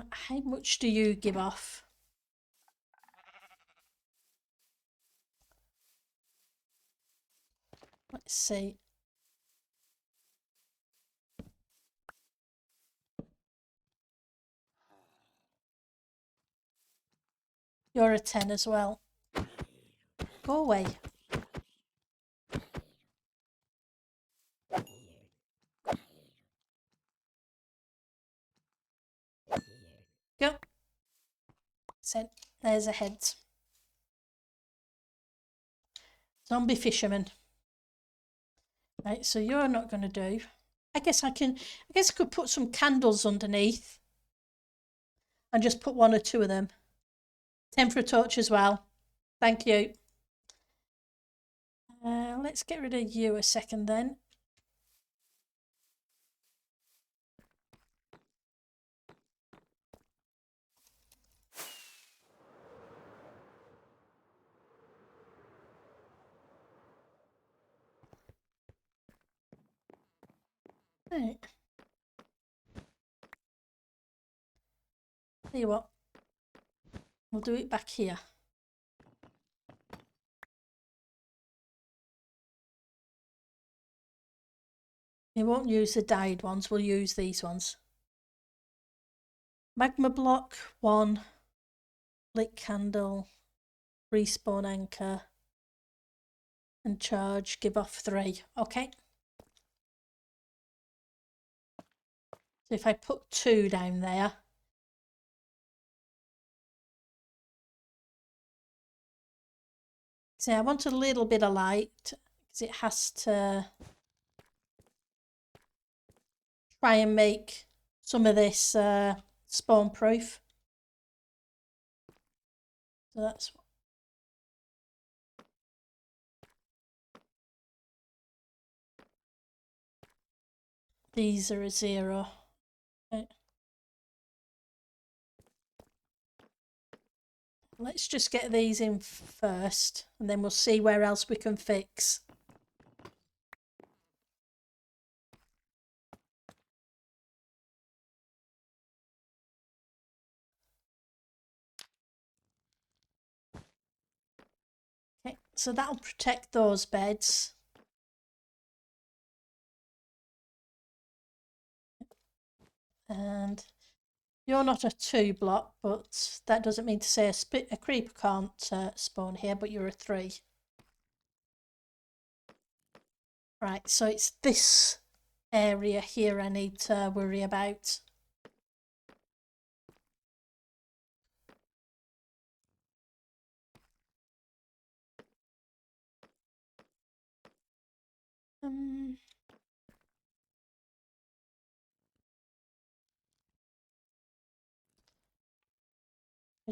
How much do you give off? Let's see. You're a 10 as well. Go away. Go. So there's a head. Zombie fisherman. Right, so you're not going to do. I guess I could put some candles underneath and just put 1 or 2 of them. 10 for a torch as well. Thank you. Let's get rid of you a second then. Right. Tell you what, we'll do it back here. We won't use the dyed ones, we'll use these ones. Magma block, 1. Lit candle, respawn anchor, and charge, give off 3. Okay. So if I put 2 down there, see, I want a little bit of light because it has to try and make some of this spawn proof. So that's these are a 0. Right. Let's just get these in first and then we'll see where else we can fix. Okay, so that'll protect those beds. And you're not a 2 block, but that doesn't mean to say a creeper can't spawn here, but you're a 3. Right, so it's this area here I need to worry about.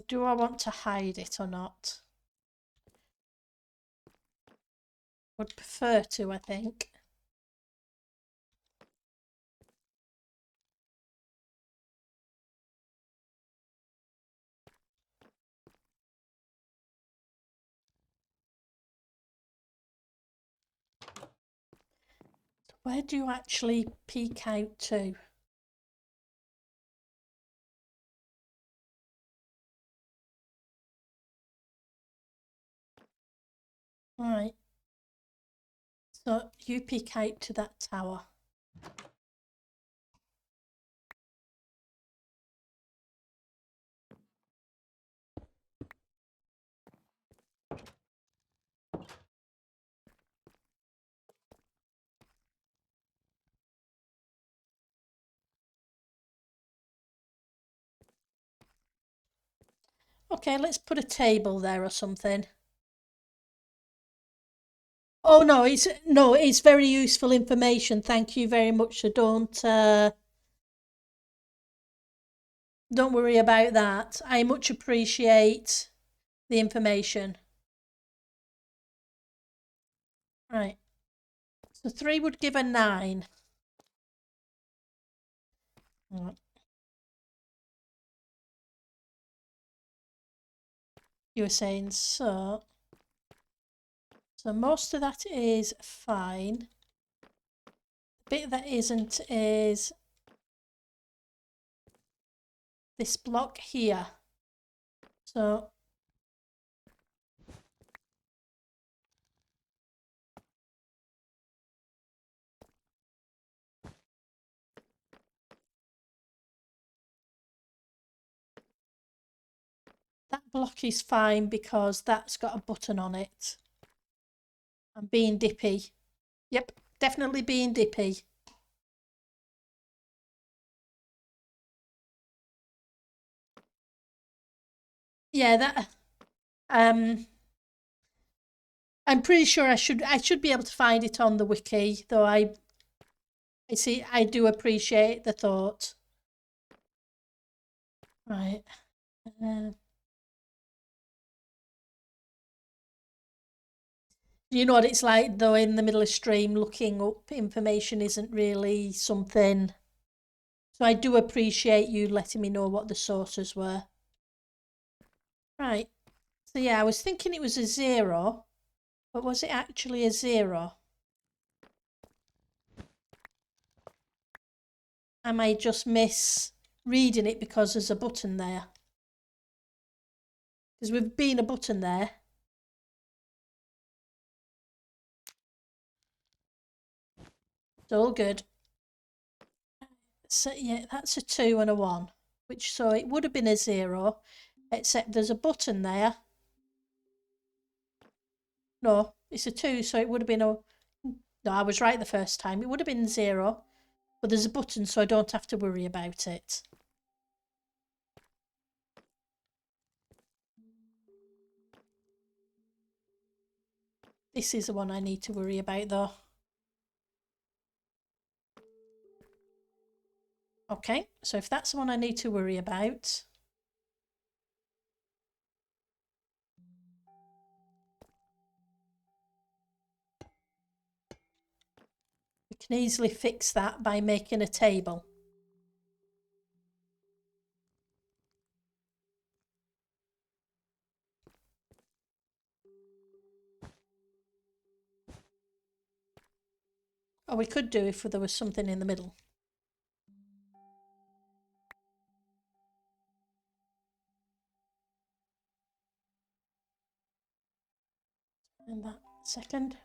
Do I want to hide it or not? Would prefer to, I think. Where do you actually peek out to? Right. So you peek out to that tower. Okay, let's put a table there or something. Oh no, it's very useful information. Thank you very much. So don't worry about that. I much appreciate the information. Right. So 3 would give a 9. Right. you were saying. So most of that is fine. The bit that isn't is this block here. So that block is fine because that's got a button on it. I'm being dippy. Yep, definitely being dippy. Yeah, that I'm pretty sure I should be able to find it on the wiki, though I see I do appreciate the thought. Right. You know what it's like though, in the middle of stream looking up information isn't really something. So I do appreciate you letting me know what the sources were. Right. So yeah, I was thinking it was a 0, but was it actually a 0? Am I just misreading it because there's a button there? Because we've been a button there. It's all good. So yeah, that's a 2 and a 1, which so it would have been a 0, except there's a button there. No, it's a 2, so it would have been a. No, I was right the first time. It would have been 0, but there's a button, so I don't have to worry about it. This is the one I need to worry about, though. Okay, so if that's the one I need to worry about. We can easily fix that by making a table. Or we could do if there was something in the middle. In that second.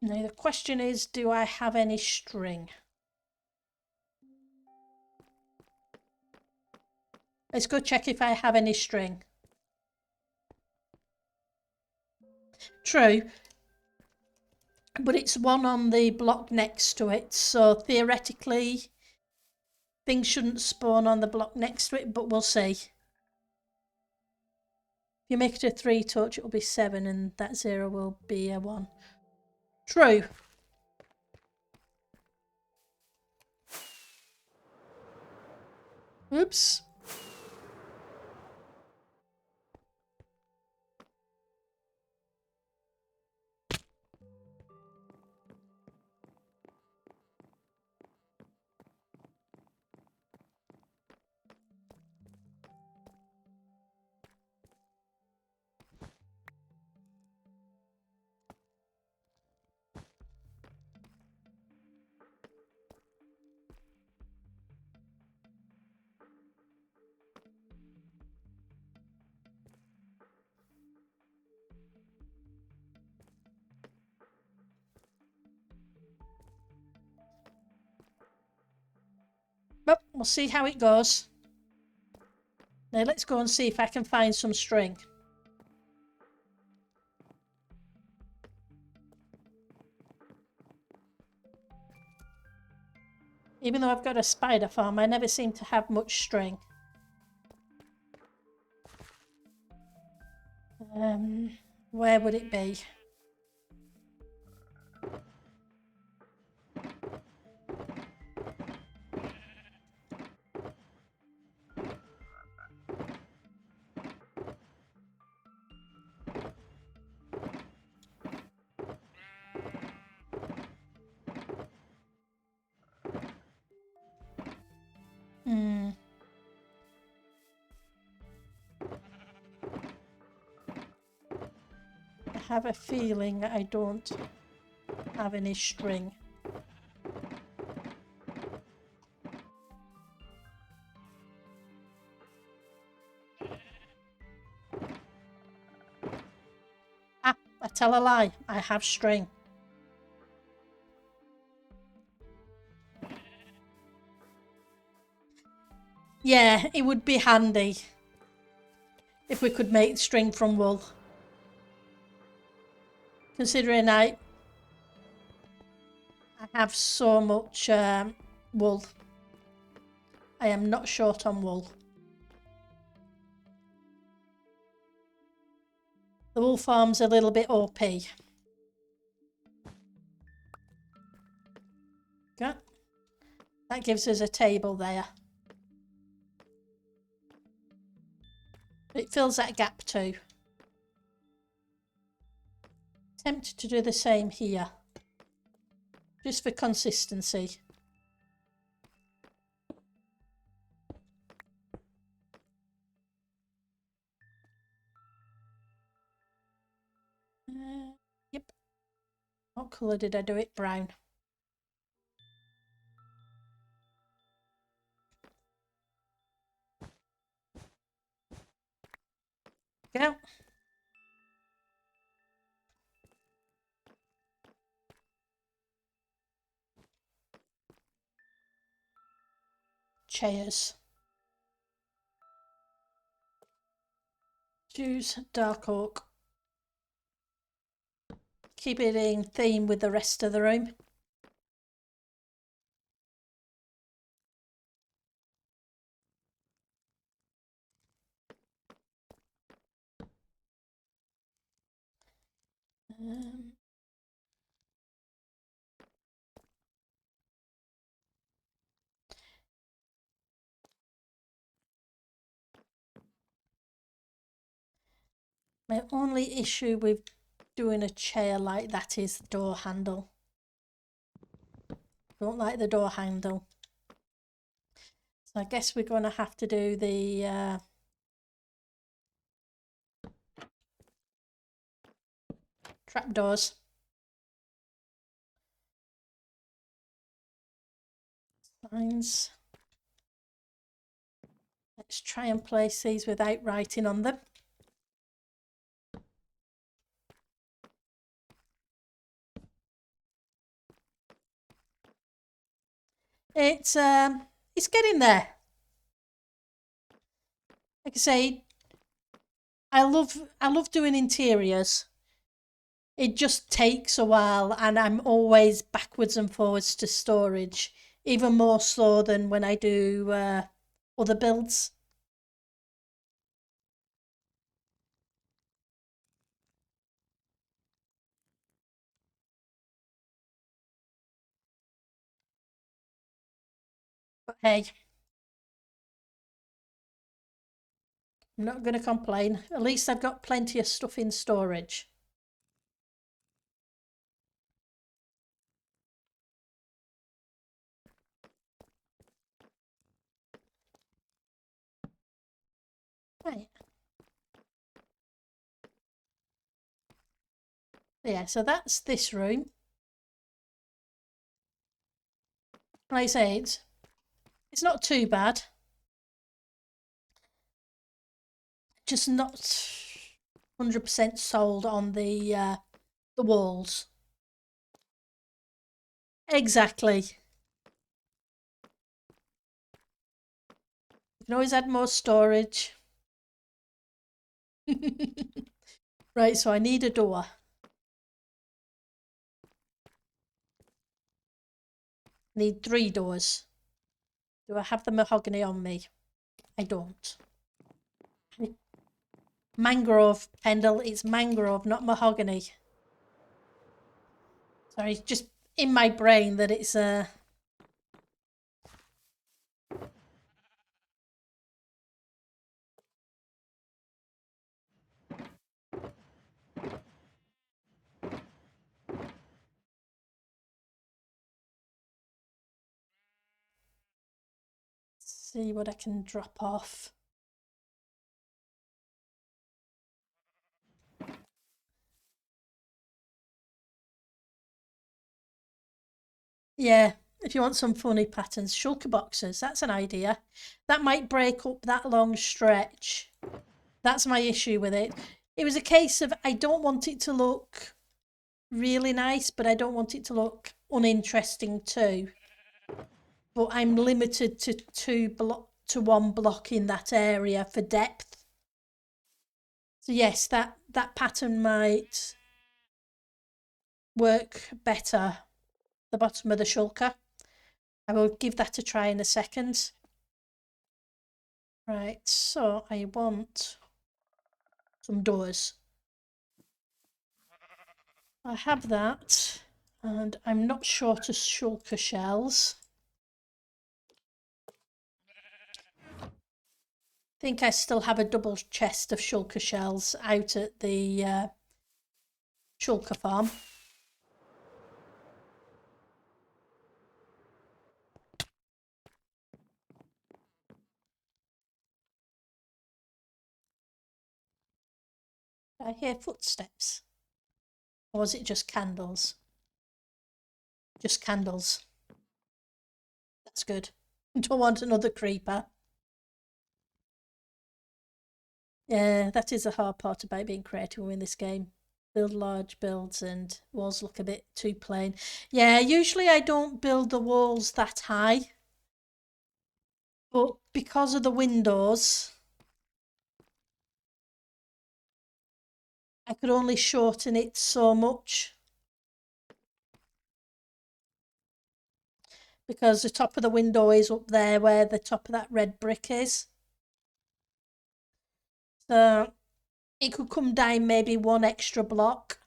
Now the question is, do I have any string? Let's go check if I have any string. True, but it's one on the block next to it, so theoretically things shouldn't spawn on the block next to it, but we'll see. If you make it a 3 touch, it will be 7, and that 0 will be a 1. True. Oops. But we'll see how it goes. Now let's go and see if I can find some string. Even though I've got a spider farm, I never seem to have much string. Where would it be? have a feeling I don't have any string. Ah, I tell a lie. I have string. Yeah, it would be handy if we could make string from wool. Considering I have so much wool. I am not short on wool. The wool farm's a little bit OP. Okay. That gives us a table there. It fills that gap too. Tempted to do the same here. Just for consistency. Yep. What colour did I do it? Brown. Go. Chairs. Choose dark oak. Keep it in theme with the rest of the room. My only issue with doing a chair like that is the door handle. Don't like the door handle. So I guess we're going to have to do the trapdoors. Signs. Let's try and place these without writing on them. It's getting there. Like I say, I love doing interiors. It just takes a while, and I'm always backwards and forwards to storage, even more so than when I do other builds. But hey, I'm not going to complain. At least I've got plenty of stuff in storage. Right. Yeah, so that's this room. Like I say, it's not too bad. Just not 100% sold on the walls. Exactly. You can always add more storage. Right, so I need a door. Need 3 doors. Do I have the mahogany on me? I don't. Mangrove, Pendle. It's mangrove, not mahogany. Sorry, it's just in my brain that it's see what I can drop off. Yeah, if you want some funny patterns, shulker boxes, that's an idea. That might break up that long stretch. That's my issue with it. It was a case of I don't want it to look really nice, but I don't want it to look uninteresting too. But I'm limited to one block in that area for depth. So yes, that pattern might work better. The bottom of the shulker. I will give that a try in a second. Right, so I want some doors. I have that, and I'm not short of shulker shells. I think I still have a double chest of shulker shells out at the shulker farm. I hear footsteps. Or was it just candles? Just candles. That's good. I don't want another creeper. Yeah, that is the hard part about being creative in this game. Build large builds and walls look a bit too plain. Yeah, usually I don't build the walls that high. But because of the windows, I could only shorten it so much. Because the top of the window is up there where the top of that red brick is. So it could come down maybe one extra block.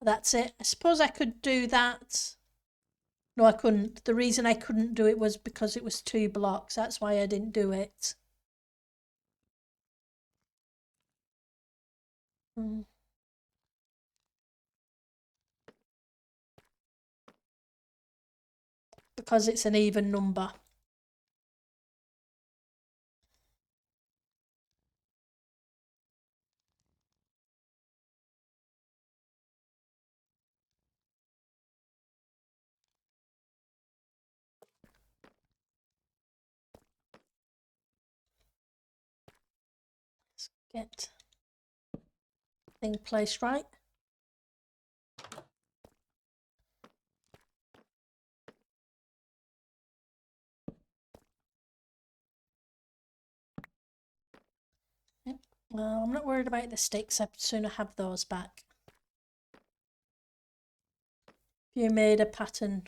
That's it. I suppose I could do that. No, I couldn't. The reason I couldn't do it was because it was 2 blocks. That's why I didn't do it. Because it's an even number. Let's get thing placed right. Yep. Well, I'm not worried about the sticks. I'd sooner have those back. If you made a pattern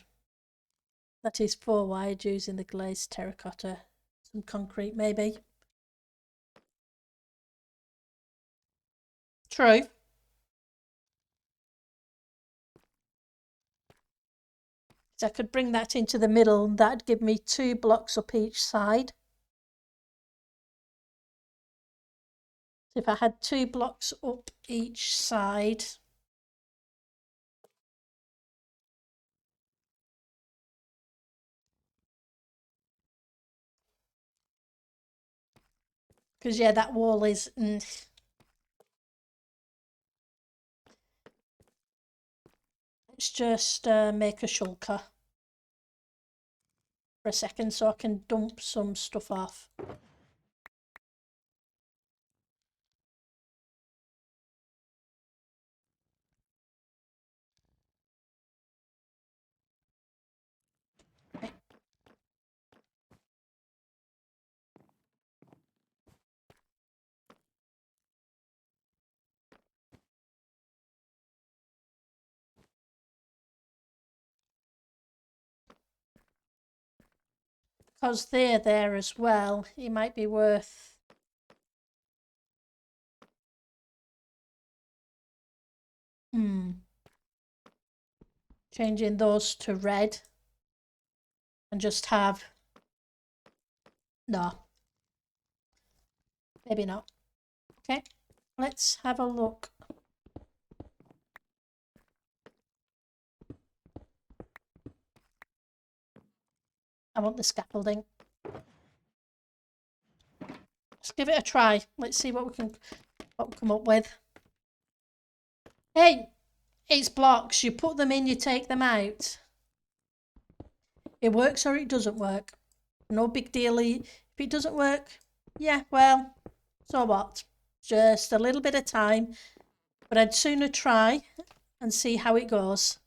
that is 4 wide using the glazed terracotta, some concrete maybe. True. So I could bring that into the middle and that'd give me 2 blocks up each side. So if I had 2 blocks up each side, because yeah, that wall is let's just make a shulker for a second so I can dump some stuff off. Because they're there as well, it might be worth changing those to red and just have no, maybe not. Okay, let's have a look. I want the scaffolding. Let's give it a try. Let's see what we come up with. Hey, it's blocks. You put them in, you take them out. It works or it doesn't work. No big deal. If it doesn't work, yeah, well, so what? Just a little bit of time. But I'd sooner try and see how it goes.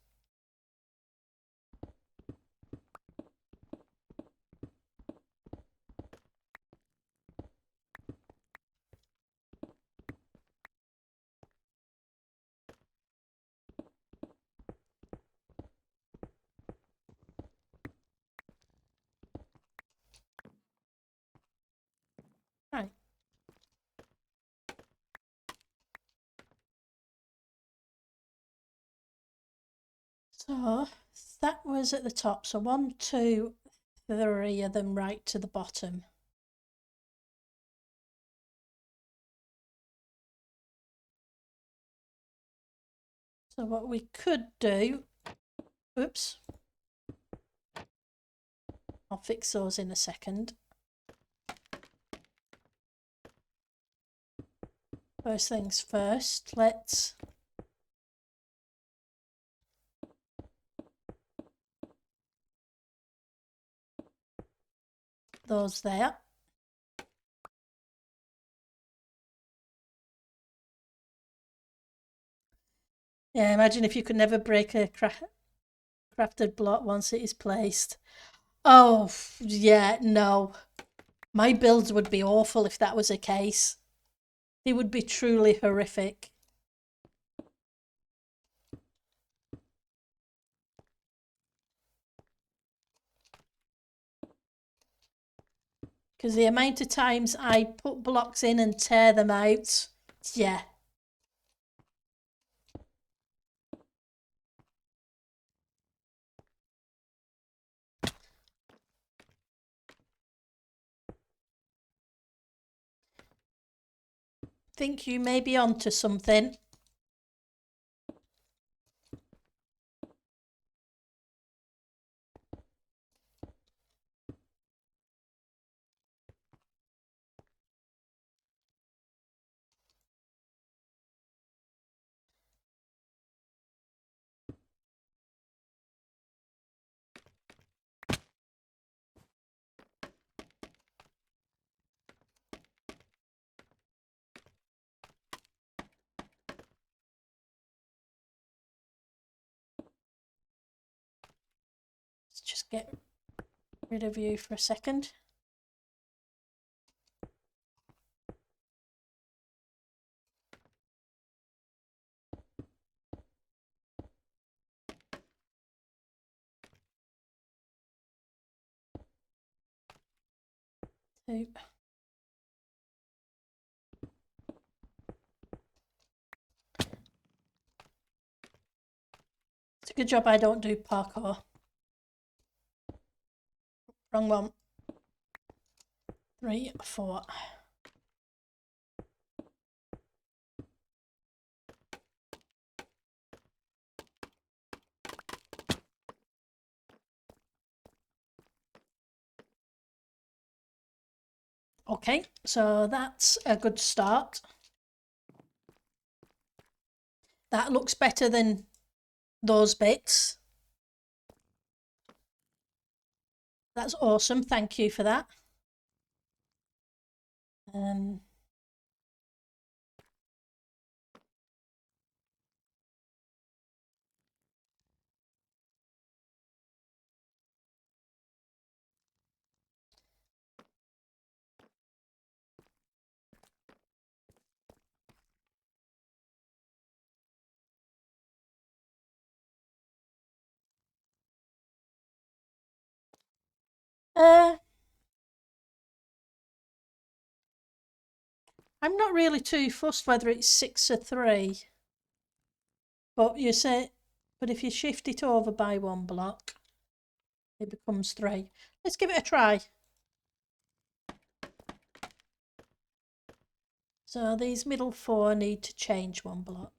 Right. So that was at the top. So 1, 2, 3 of them right to the bottom. So what we could do, oops, I'll fix those in a second. First things first, let's those there. Yeah, imagine if you could never break a crafted block once it is placed. Oh, yeah, no. My builds would be awful if that was the case. They would be truly horrific. Because the amount of times I put blocks in and tear them out, yeah. Think you may be onto something. Let's just get rid of you for a second. Two. It's a good job I don't do parkour. Wrong one. 3, 4. Okay, so that's a good start. That looks better than those bits. That's awesome. Thank you for that. I'm not really too fussed whether it's 6 or 3. But you say, but if you shift it over by 1 block, it becomes 3. Let's give it a try. So these middle 4 need to change 1 block.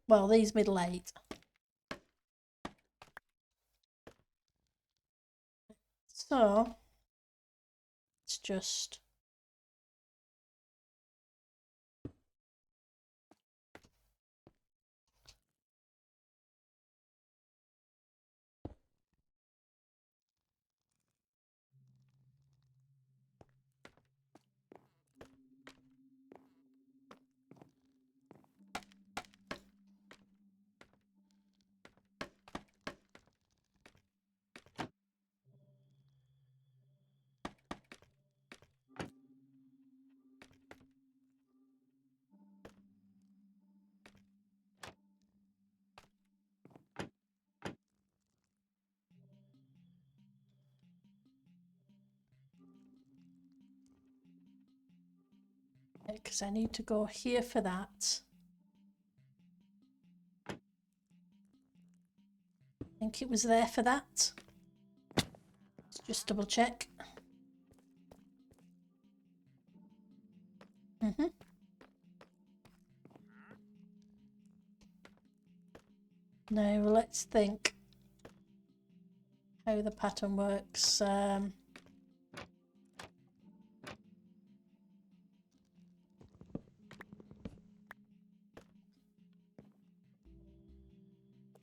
Well, these middle 8. So it's just Because I need to go here for that. I think it was there for that. Let's just double check. Now let's think how the pattern works.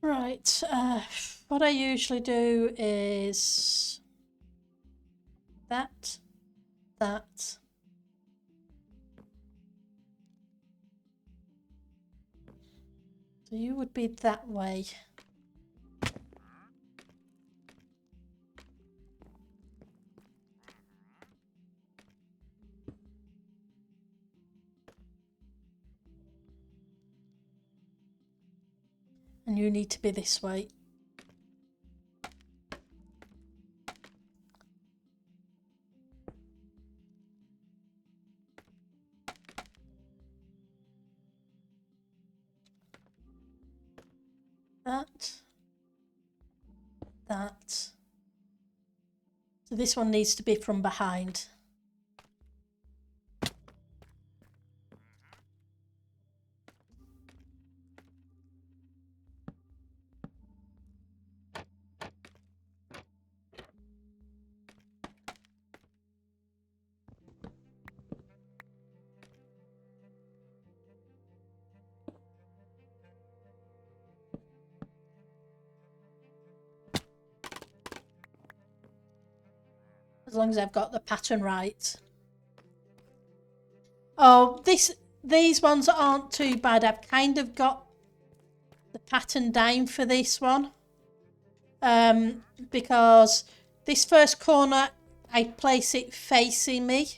Right, what I usually do is that. So you would be that way. And you need to be this way. That. So this one needs to be from behind. As long as I've got the pattern right. Oh, these ones aren't too bad. I've kind of got the pattern down for this one. Because this first corner, I place it facing me.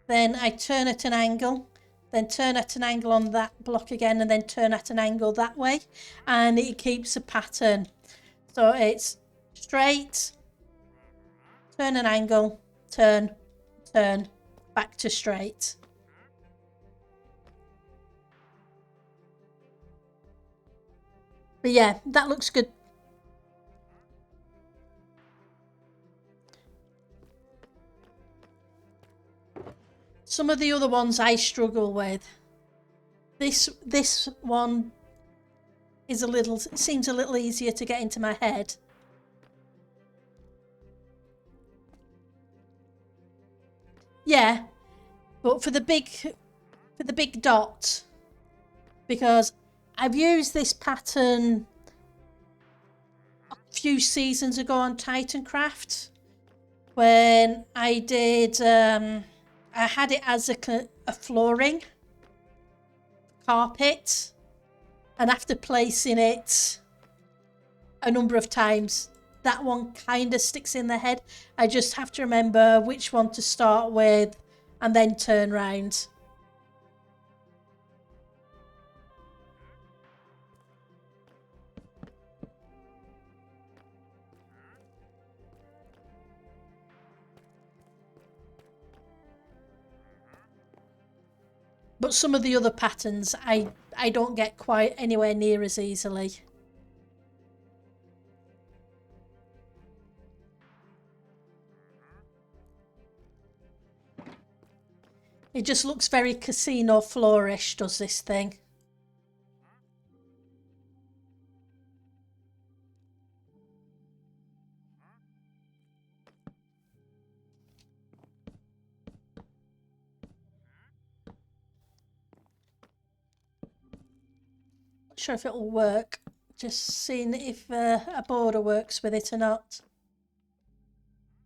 Then I turn at an angle. Then turn at an angle on that block again. And then turn at an angle that way. And it keeps a pattern. So it's straight, turn an angle, turn, back to straight. But yeah, that looks good. Some of the other ones I struggle with. This one is seems a little easier to get into my head. Yeah, but for the big dot, because I've used this pattern a few seasons ago on Titancraft when I did. I had it as a flooring carpet, and after placing it a number of times, that one kind of sticks in the head. I just have to remember which one to start with and then turn round. But some of the other patterns I don't get quite anywhere near as easily. It just looks very casino flourish, does this thing. Not sure if it'll work. Just seeing if a border works with it or not.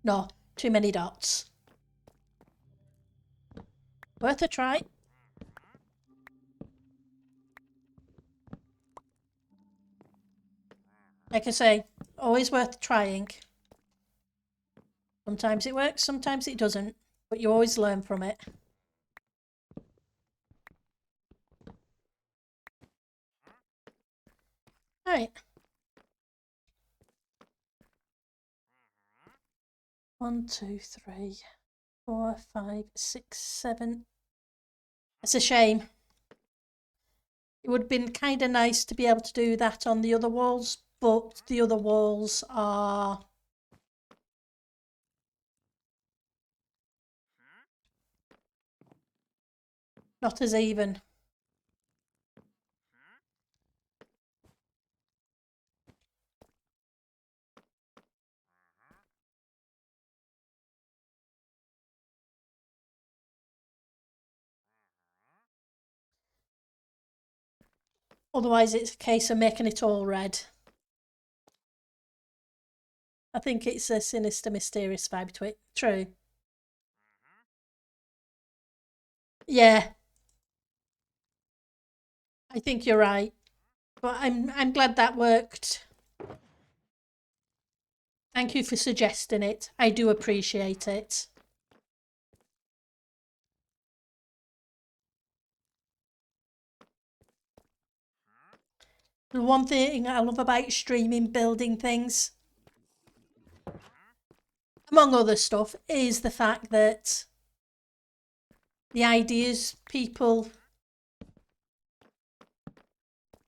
No, too many dots. Worth a try. Like I say, always worth trying. Sometimes it works, sometimes it doesn't, but you always learn from it. Right. 1, 2, 3, 4, 5, 6, 7, It's a shame. It would have been kind of nice to be able to do that on the other walls, but the other walls are not as even. Otherwise, it's a case of making it all red. I think it's a sinister, mysterious vibe to it. True. Yeah, I think you're right. But I'm glad that worked. Thank you for suggesting it. I do appreciate it. The one thing I love about streaming building things, among other stuff, is the fact that the ideas people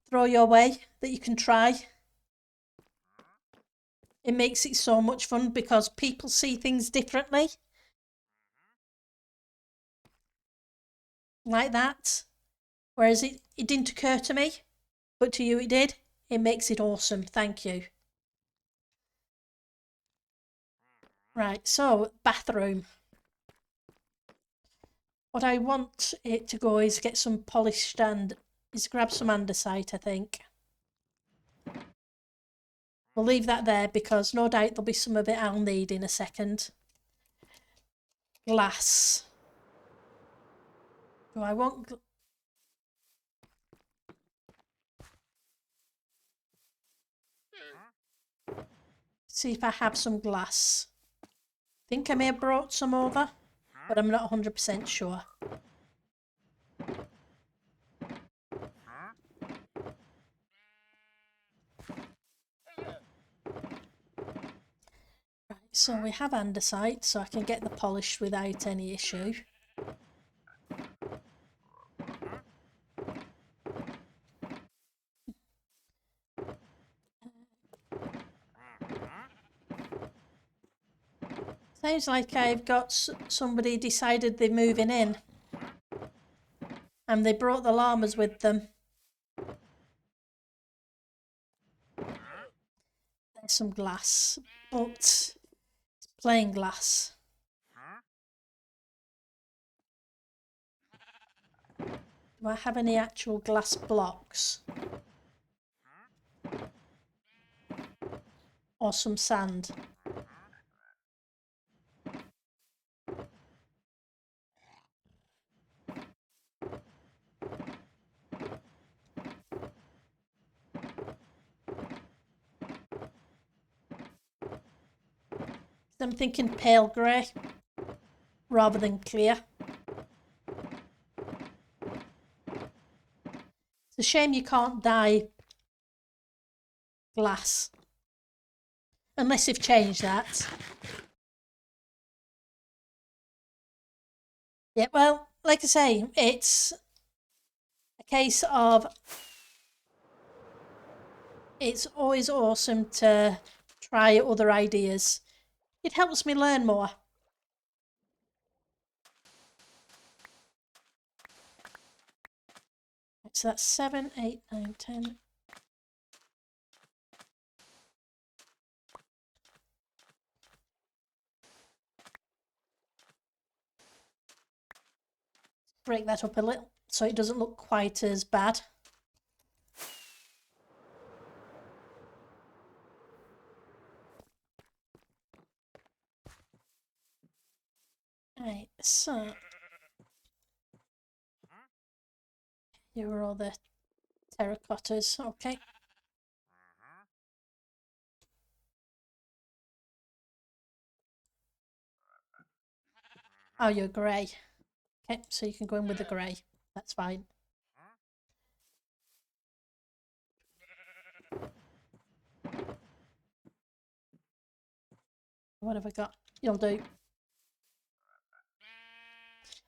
throw your way that you can try. It makes it so much fun because people see things differently. Like that. Whereas it didn't occur to me, but to you it did. It makes it awesome. Thank you. Right, so bathroom. What I want it to go is get some polished and is grab some andesite, I think. We'll leave that there because no doubt there'll be some of it I'll need in a second. Glass. Do I want... See if I have some glass. I think I may have brought some over, but I'm not 100% sure. Right, so we have andesite, so I can get the polish without any issue. Sounds like I've got somebody decided they're moving in. And they brought the llamas with them. There's some glass, but it's plain glass. Do I have any actual glass blocks? Or some sand? I'm thinking pale grey rather than clear. It's a shame you can't dye glass. Unless you've changed that. Yeah, well, like I say, it's a case of it's always awesome to try other ideas. It helps me learn more. So that's 7, 8, 9, 10. Break that up a little so it doesn't look quite as bad. Right, so here are all the terracottas. Okay. Oh, you're grey. Okay, so you can go in with the grey. That's fine. What have I got? You'll do.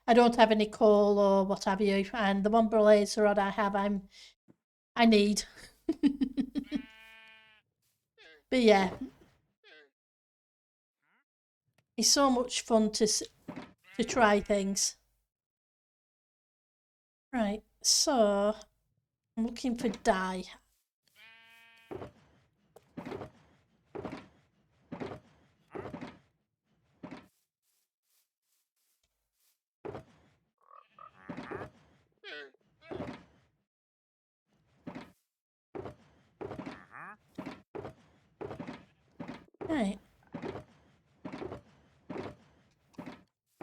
I don't have any coal or what have you, and the one blaze rod I have, I need. But yeah, it's so much fun to try things. Right, so I'm looking for dye. Right.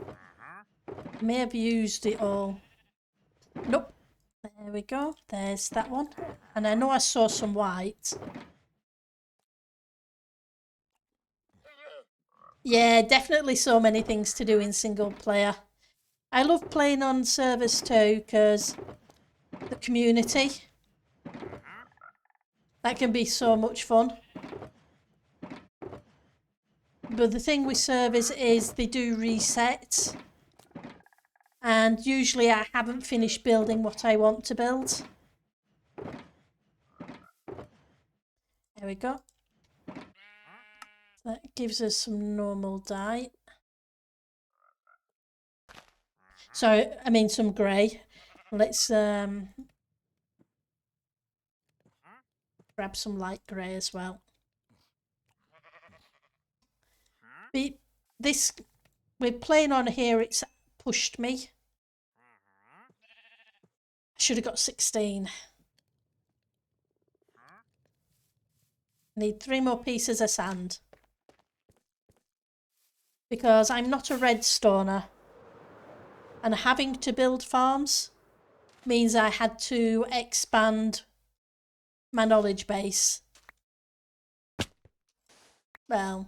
I may have used it all. Nope. There we go. There's that one. And I know I saw some white. Yeah, definitely so many things to do in single player. I love playing on servers too because the community. That can be so much fun. But the thing with servers is they do reset. And usually I haven't finished building what I want to build. There we go. That gives us some normal dye. Sorry, I mean some grey. Let's grab some light grey as well. This, we're playing on here, it's pushed me. I should have got 16. Need 3 more pieces of sand. Because I'm not a redstoner. And having to build farms means I had to expand my knowledge base. Well,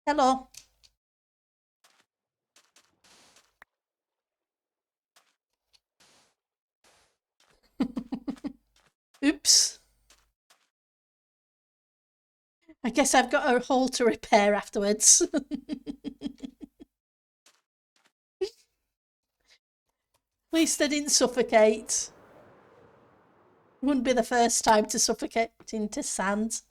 hello. Oops. I guess I've got a hole to repair afterwards. At least I didn't suffocate. Wouldn't be the first time to suffocate into sand.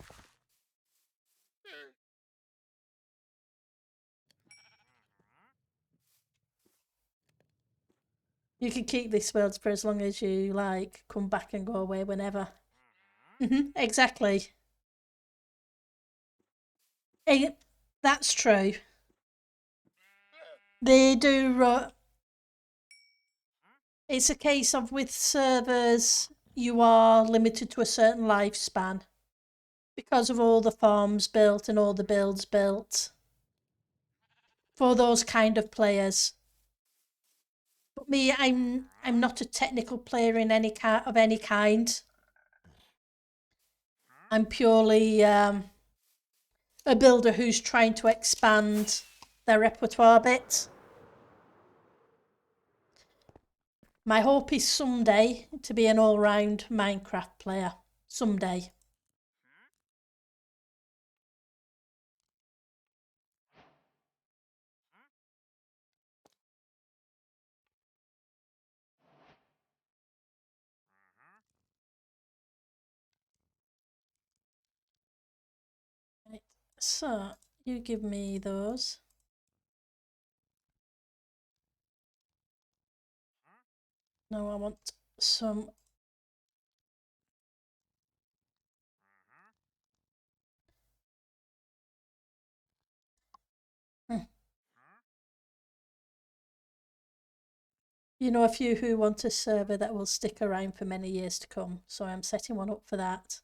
You can keep this world for as long as you like, come back and go away whenever. Exactly. That's true. They do. It's a case of with servers, you are limited to a certain lifespan because of all the farms built and all the builds built for those kind of players. But me, I'm not a technical player in any of any kind. I'm purely a builder who's trying to expand their repertoire a bit. My hope is someday to be an all-round Minecraft player. Someday. Right. So, you give me those. Now I want some. You know a few who want a server that will stick around for many years to come, so I'm setting one up for that.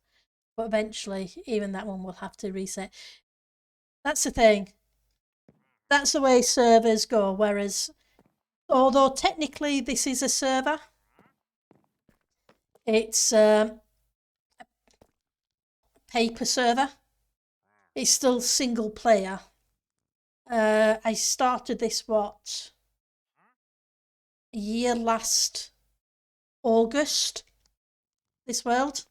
But eventually, even that one will have to reset. That's the thing. That's the way servers go, whereas, although technically this is a server, it's a paper server. It's still single player. I started this, what, year last August, this world.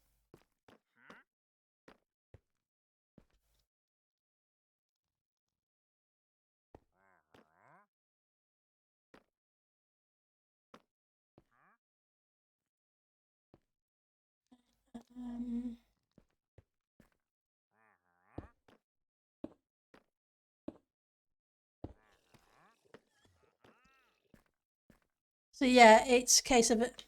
So yeah, it's a case of it.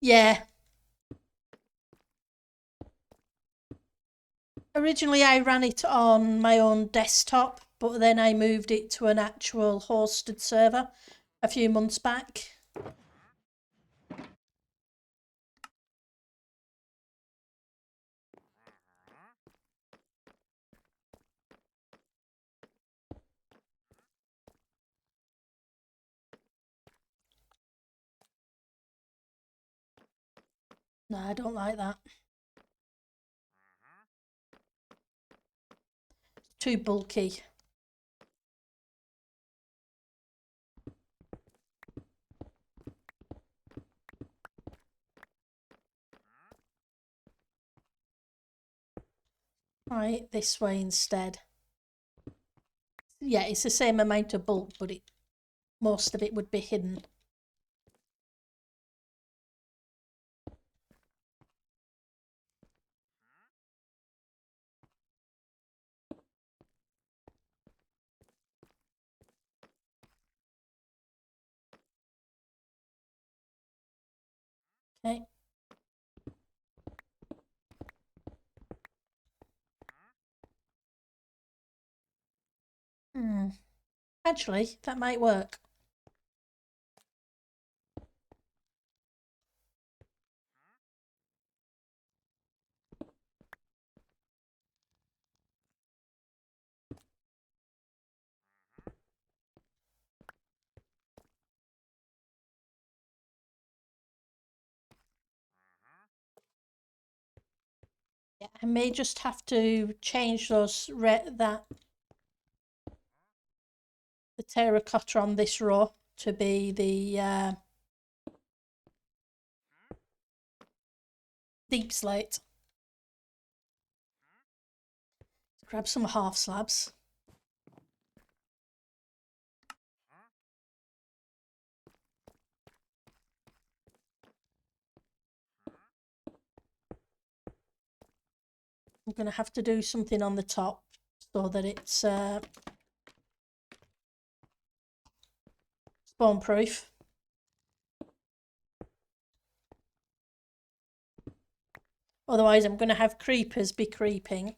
Yeah. Originally, I ran it on my own desktop, but then I moved it to an actual hosted server a few months back. No, I don't like that. Too bulky. Right, this way instead. Yeah, it's the same amount of bulk, but most of it would be hidden. Okay. Actually, that might work. Yeah, I may just have to change those the terracotta on this row to be the deep slate. Grab some half slabs. I'm going to have to do something on the top so that it's spawn proof. Otherwise, I'm going to have creepers be creeping.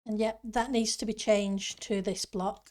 And yep, that needs to be changed to this block.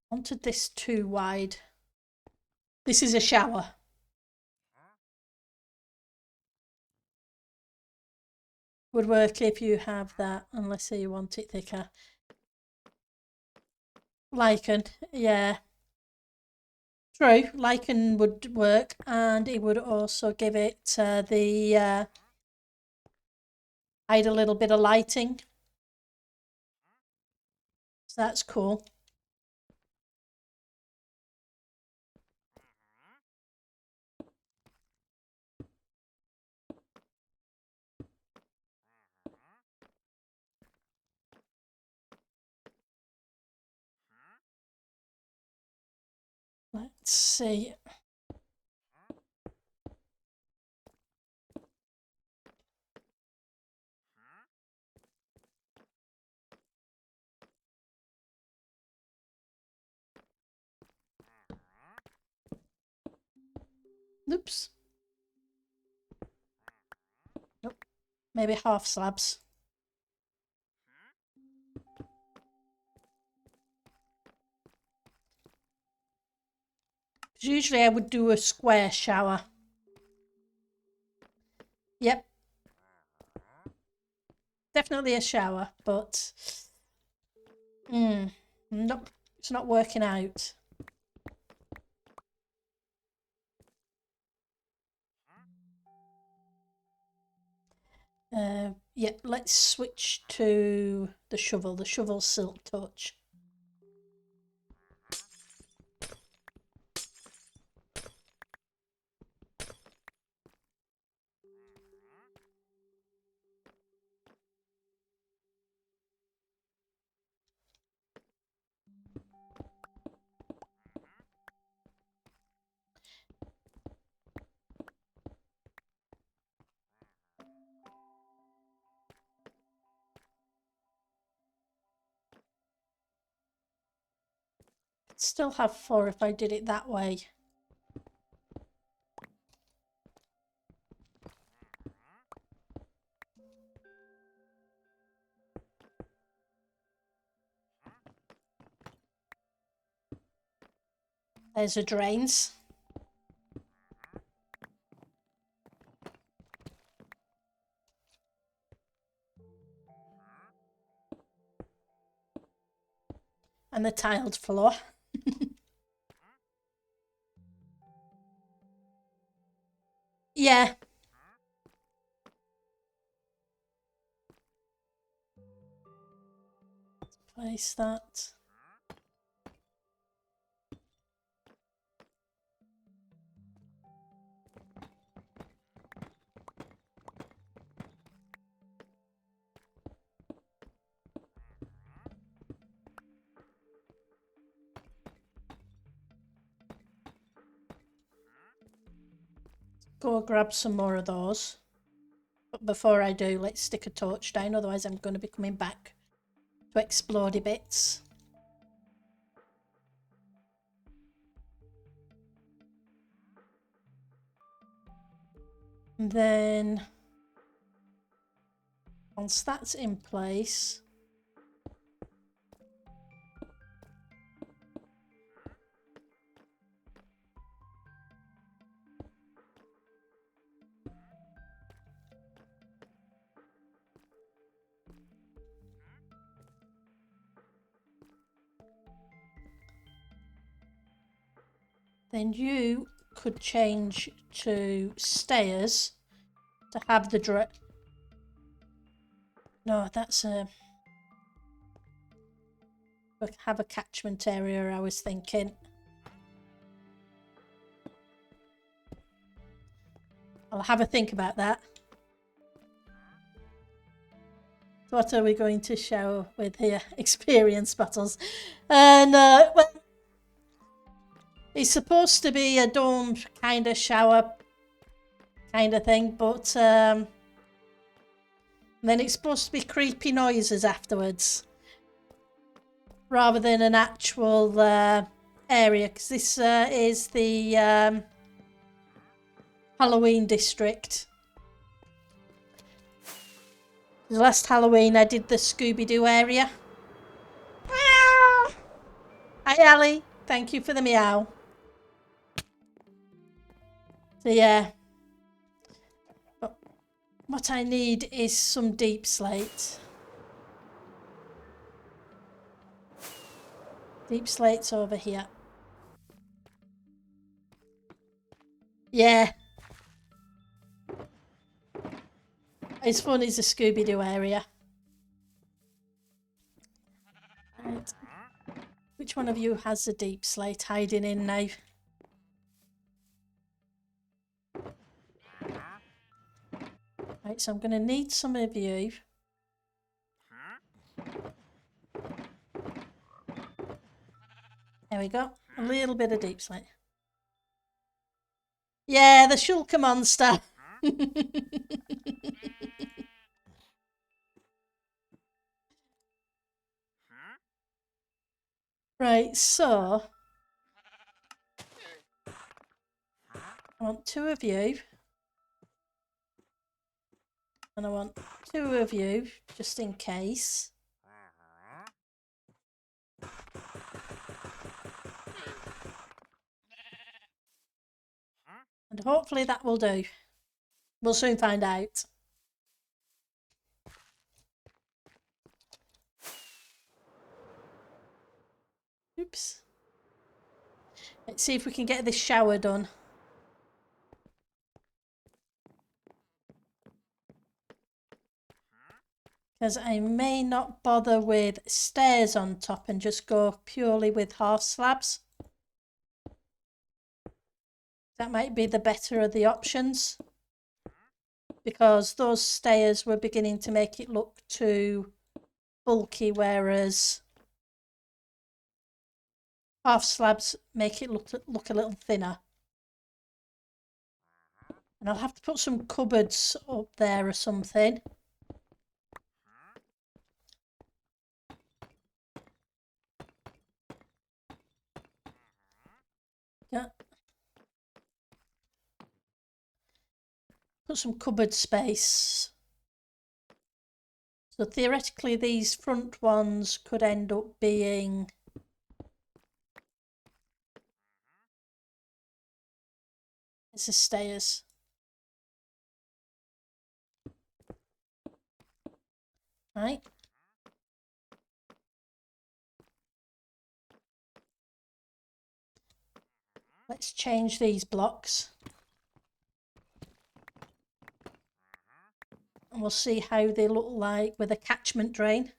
Wanted this too wide. This is a shower. Would work if you have that, unless you want it thicker. Lichen, yeah. True, lichen would work, and it would also give it the hide a little bit of lighting. So that's cool. Let's see. Oops. Nope. Maybe half slabs. Usually I would do a square shower. Yep. definitely a shower, but nope, it's not working out. Yeah, let's switch to the shovel. The shovel silk touch. Still have 4 if I did it that way. There's the drains. And the tiled floor. Yeah. Place that. Go grab some more of those. But before I do, let's stick a torch down, otherwise I'm going to be coming back to explodey bits. And then once that's in place, then you could change to stairs to have the no, that's have a catchment area, I was thinking. I'll have a think about that. So what are we going to shower with here? Experience battles. And well, it's supposed to be a domed kind of shower kind of thing, but then it's supposed to be creepy noises afterwards rather than an actual area, because this is the Halloween district. The last Halloween I did the Scooby-Doo area. Meow. Hi Ali, thank you for the meow. So yeah, but what I need is some deep slate. Deep slate's over here. Yeah. It's fun as a Scooby-Doo area. Right. Which one of you has a deep slate hiding in now? Right, so I'm going to need some of you. There we go. A little bit of deep slate. Yeah, the Shulker monster. Right, so I want 2 of you. And I want 2 of you, just in case. And hopefully that will do. We'll soon find out. Oops. Let's see if we can get this shower done. Because I may not bother with stairs on top and just go purely with half slabs. That might be the better of the options. Because those stairs were beginning to make it look too bulky, whereas half slabs make it look a little thinner. And I'll have to put some cupboards up there or something. Yeah. Put some cupboard space. So theoretically these front ones could end up being as the stairs. Right. Let's change these blocks. And we'll see how they look like with a catchment drain.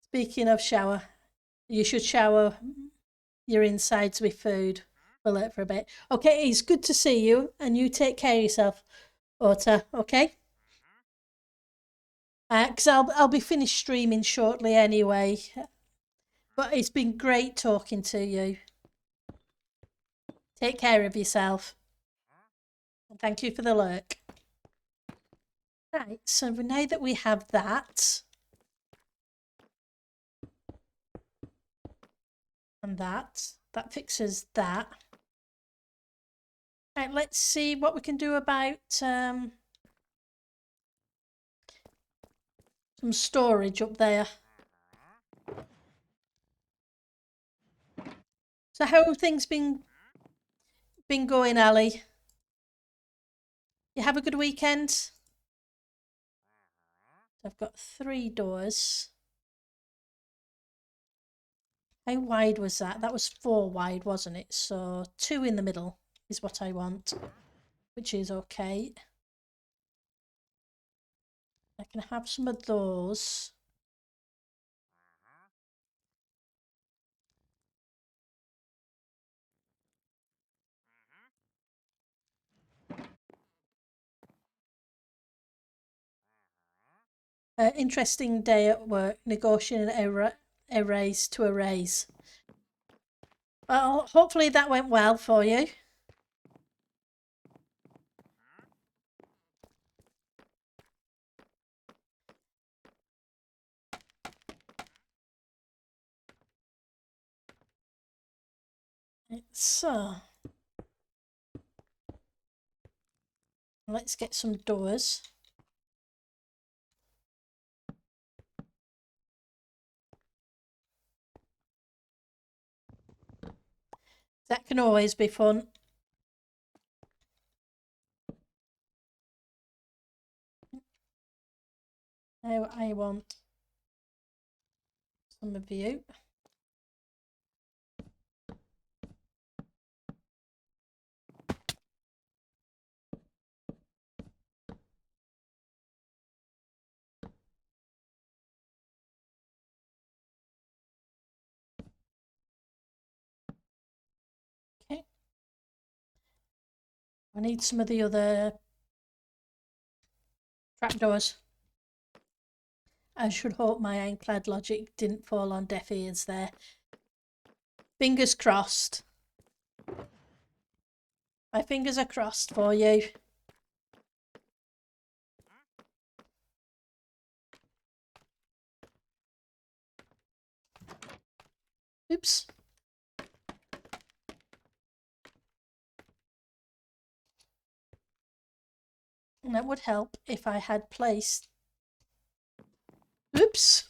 Speaking of shower, you should shower your insides with food. We'll let it for a bit. Okay, it's good to see you, and you take care of yourself, Ota, okay? Because I'll be finished streaming shortly anyway. But it's been great talking to you. Take care of yourself. And thank you for the lurk. Right, so now that we have that, and that fixes that. Right, let's see what we can do about some storage up there. So how have things been going, Ali? You have a good weekend? I've got 3 doors. How wide was that? That was 4 wide, wasn't it? So 2 in the middle is what I want, which is okay. I can have some of those. Interesting day at work, negotiating a raise to a raise. Well, hopefully that went well for you. So, let's get some doors. That can always be fun. Now I want some of you. Okay. I need some of the other trapdoors. I should hope my ironclad logic didn't fall on deaf ears there. Fingers crossed. My fingers are crossed for you. Oops. And that would help if I had placed... Oops.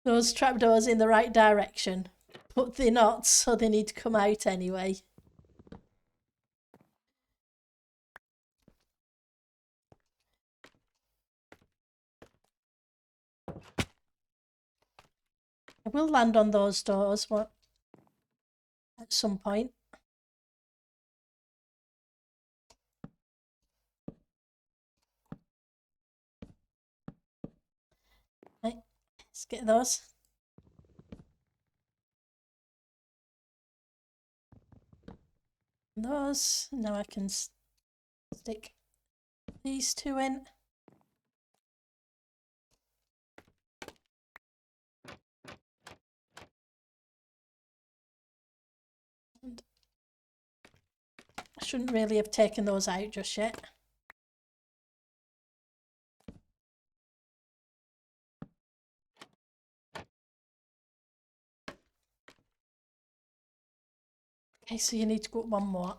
Those trapdoors in the right direction. But they're not, so they need to come out anyway. I will land on those doors at some point. Right, let's get those. Those. Now I can stick these two in. And I shouldn't really have taken those out just yet. Okay, so you need to go up one more.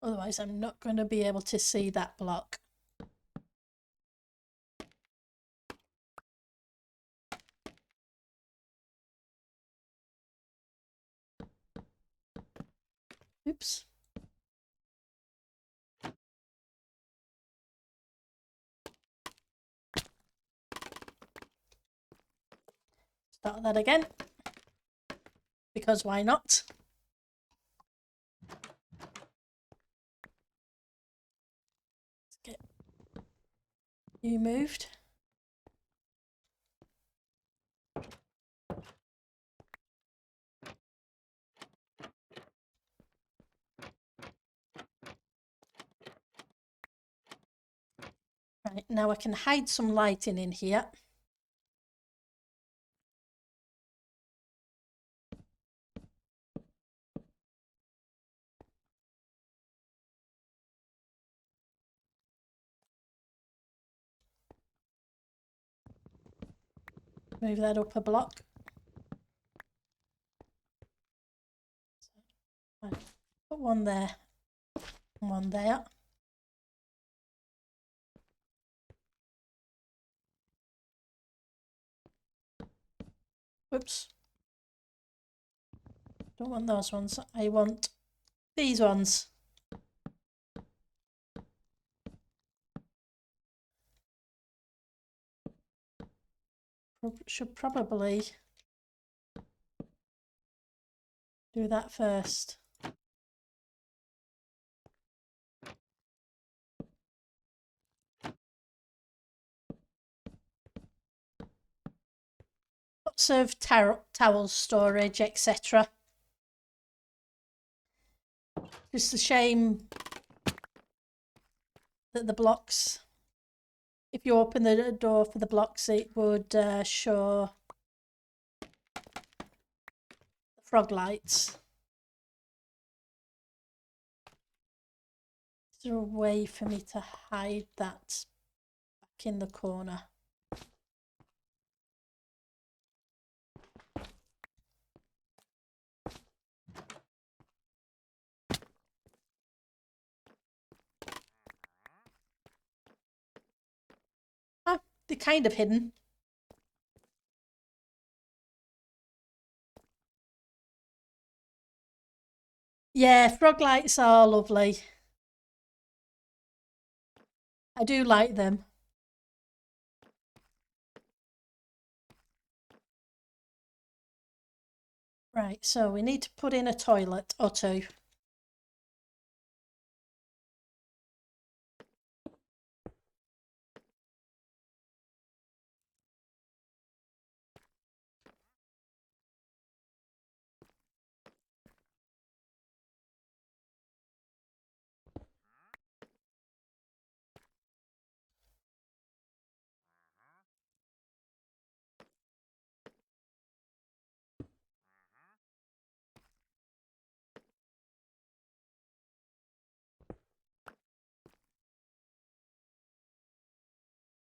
Otherwise, I'm not going to be able to see that block. Oops. Start that again. Because why not? Let's get you moved. Right, now I can hide some lighting in here. Move that up a block. Right, put one there and one there. Whoops. Don't want those ones. I want these ones. Should probably do that first. Lots of towel storage, etc. Just a shame that the blocks, if you open the door for the blocks, it would show the frog lights. Is there a way for me to hide that back in the corner? Ah, they're kind of hidden. Yeah, frog lights are lovely. I do like them. Right, so we need to put in a toilet or two.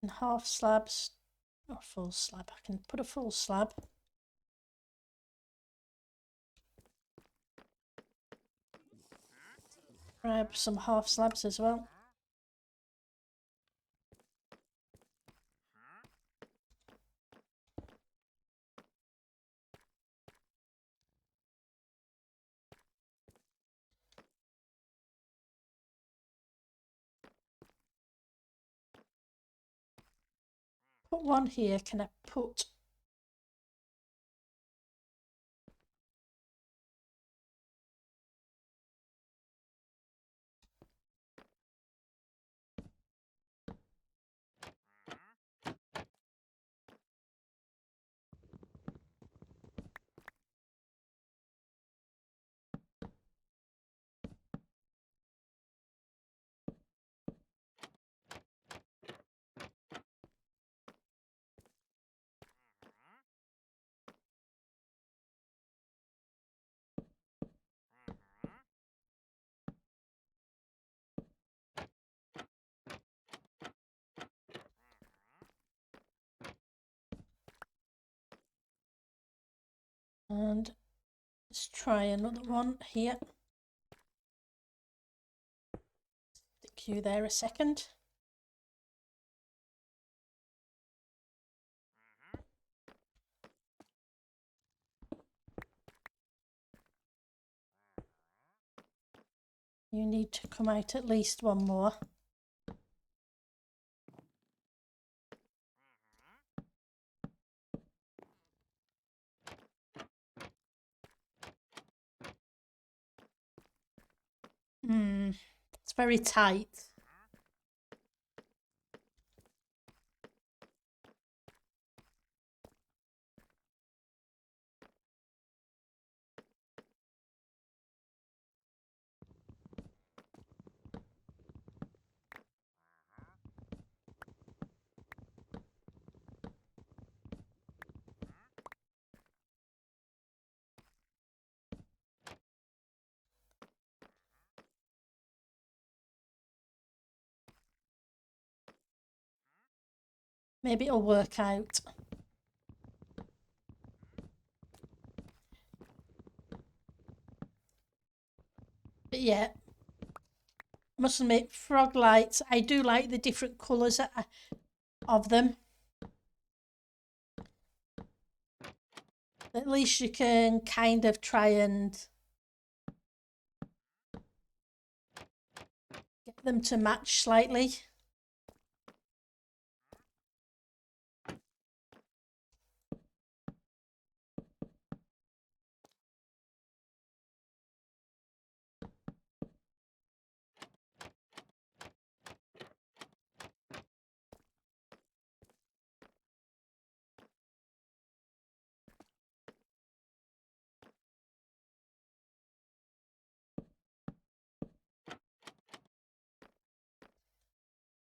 And half slabs or full slab. I can put a full slab. Grab some half slabs as well. put one here? Can I put... And let's try another one here. Stick you there a second. You need to come out at least one more. It's very tight. Maybe it'll work out. But yeah, must admit, frog lights, I do like the different colours of them. At least you can kind of try and get them to match slightly.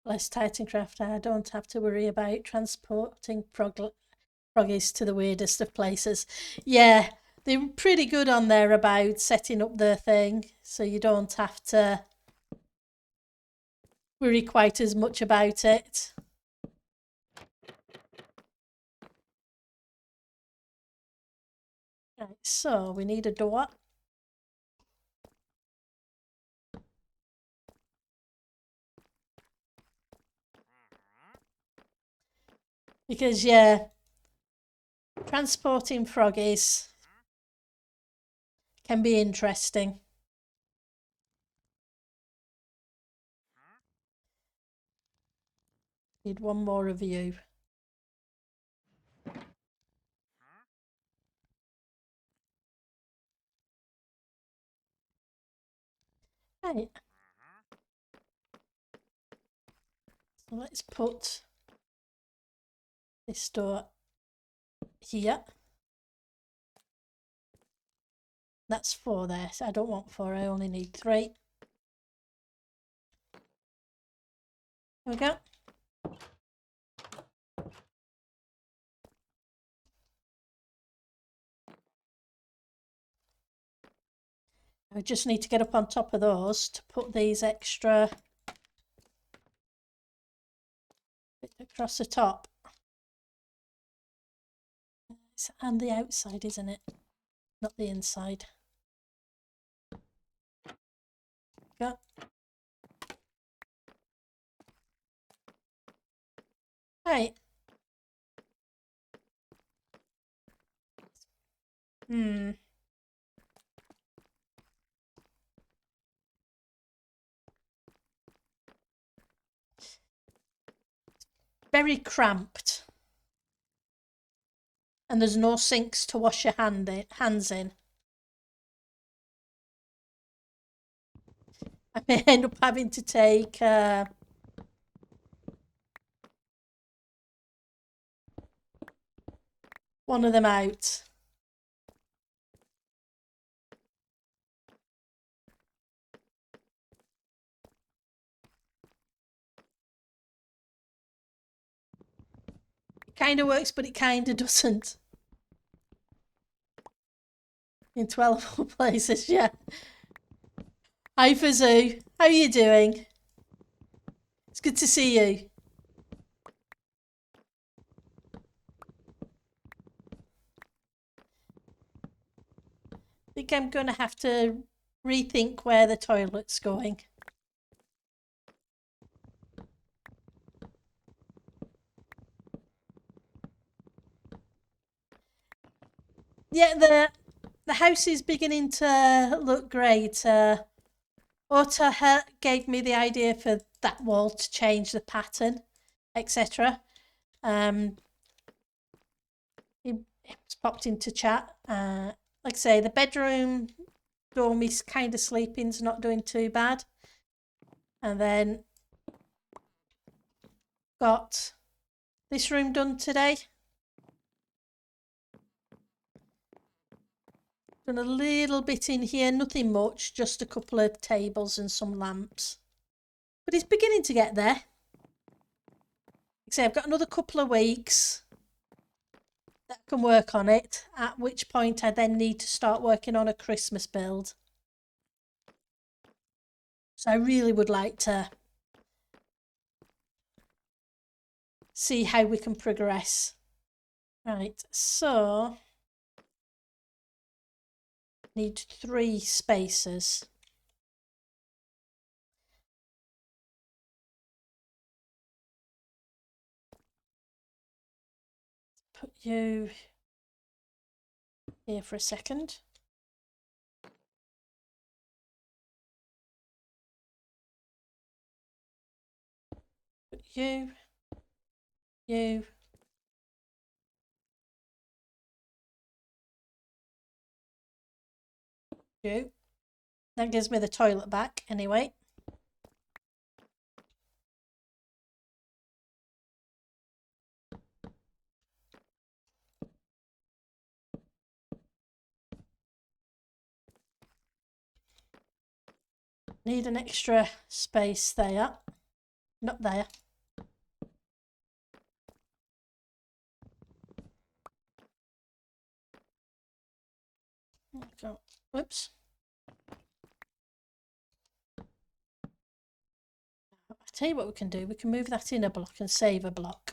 Less Titan craft, I don't have to worry about transporting froggies to the weirdest of places. Yeah, they're pretty good on there about setting up their thing, so you don't have to worry quite as much about it. Right, so we need a door. Because, yeah, transporting froggies can be interesting. Need one more of you. Right. So let's put this door here. That's 4 there. So I don't want 4, I only need 3. There we go. I just need to get up on top of those to put these extra bit across the top. And the outside, isn't it? Not the inside. Go. Right. Very cramped. And there's no sinks to wash your hands in. I may end up having to take one of them out. It kind of works, but it kind of doesn't. In 12 places, yeah. Hi, Fazoo. How are you doing? It's good to see you. I think I'm going to have to rethink where the toilet's going. Yeah, the house is beginning to look great. Ota gave me the idea for that wall to change the pattern, etc. He popped into chat. Like I say, the bedroom dormy's kind of sleeping's not doing too bad. And then got this room done today. Done a little bit in here, nothing much, just a couple of tables and some lamps. But it's beginning to get there. Like I say, I've got another couple of weeks that I can work on it, at which point I then need to start working on a Christmas build. So I really would like to see how we can progress. Right, so need 3 spaces. Put you here for a second. Put you, you, you. That gives me the toilet back anyway. Need an extra space there. Not there. Go. Whoops. I'll tell you what we can do. We can move that in a block and save a block.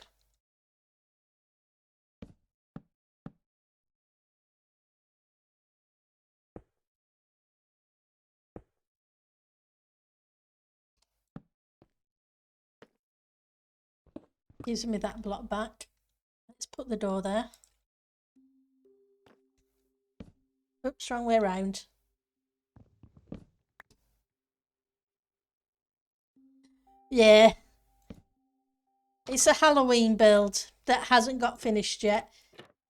Gives me that block back. Let's put the door there. Oops, wrong way around. Yeah. It's a Halloween build that hasn't got finished yet.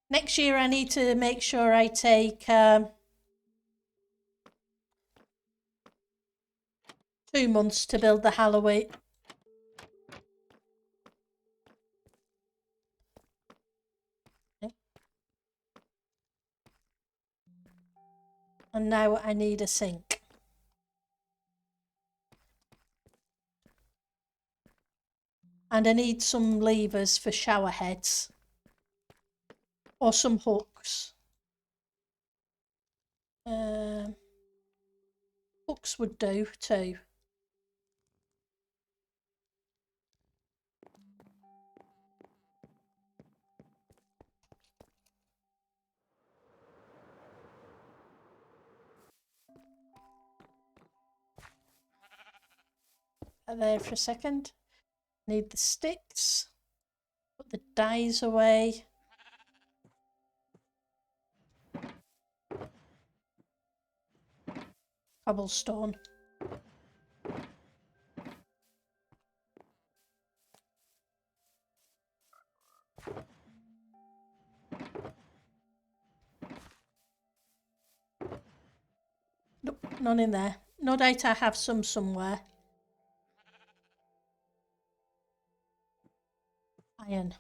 Next year I need to make sure I take 2 months to build the Halloween. And now I need a sink. And I need some levers for shower heads. Or some hooks. Hooks would do too. There for a second. Need the sticks. Put the dyes away. Cobblestone. None in there. No doubt I have some somewhere. Iron.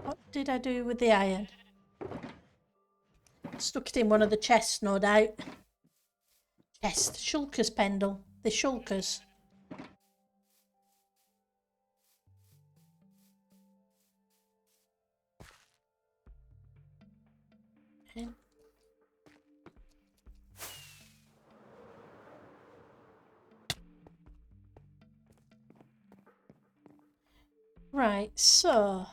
What did I do with the iron? Stuck it in one of the chests, no doubt. Chest. Shulkers, Pendle. The shulkers. Okay. Right, so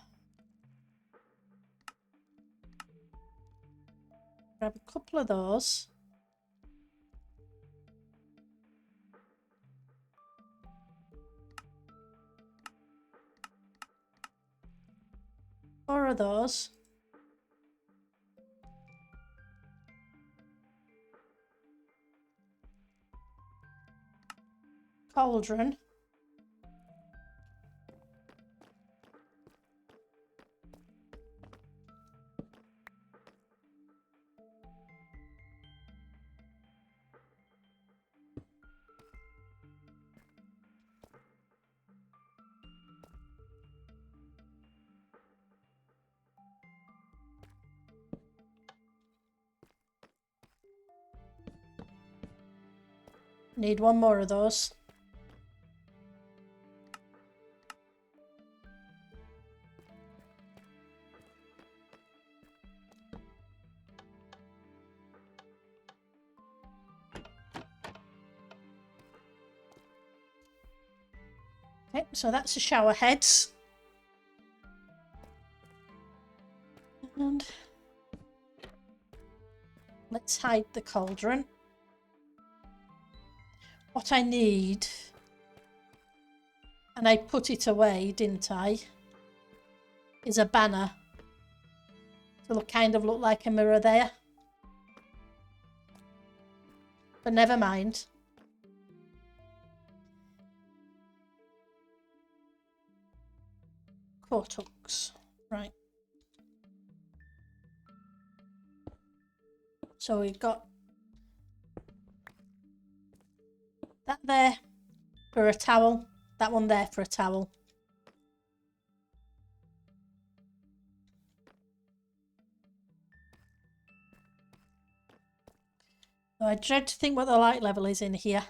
grab a couple of those. Four of those. Cauldron. Need one more of those. Okay, so that's the shower heads. And let's hide the cauldron. What I need, and I put it away, didn't I, is a banner. It'll kind of look like a mirror there. But never mind. Cortux. Right. So we've got that there for a towel. That one there for a towel. Oh, I dread to think what the light level is in here.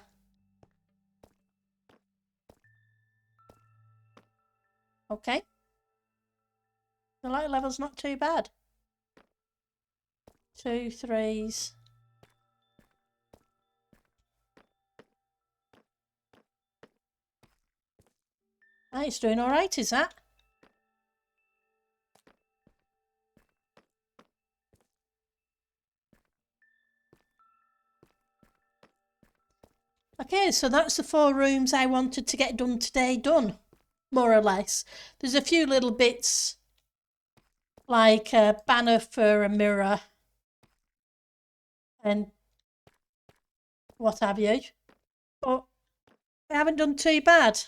Okay. The light level's not too bad. 2 3s. Ah, it's doing all right, is that? Okay, so that's the 4 rooms I wanted to get done today, done, more or less. There's a few little bits, like a banner for a mirror and what have you. But I haven't done too bad.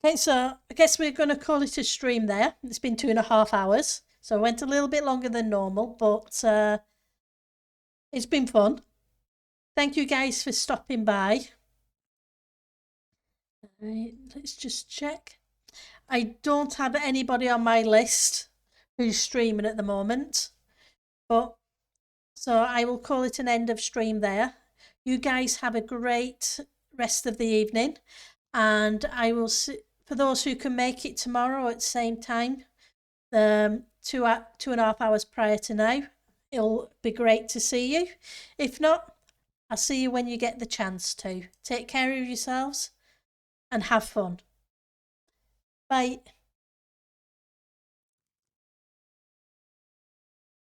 Okay, so I guess we're going to call it a stream there. It's been 2.5 hours, so it went a little bit longer than normal, but it's been fun. Thank you guys for stopping by. Let's just check. I don't have anybody on my list who's streaming at the moment, but so I will call it an end of stream there. You guys have a great rest of the evening, and I will see, for those who can make it tomorrow at the same time, 2.5 hours prior to now, it'll be great to see you. If not, I'll see you when you get the chance to. Take care of yourselves and have fun. Bye.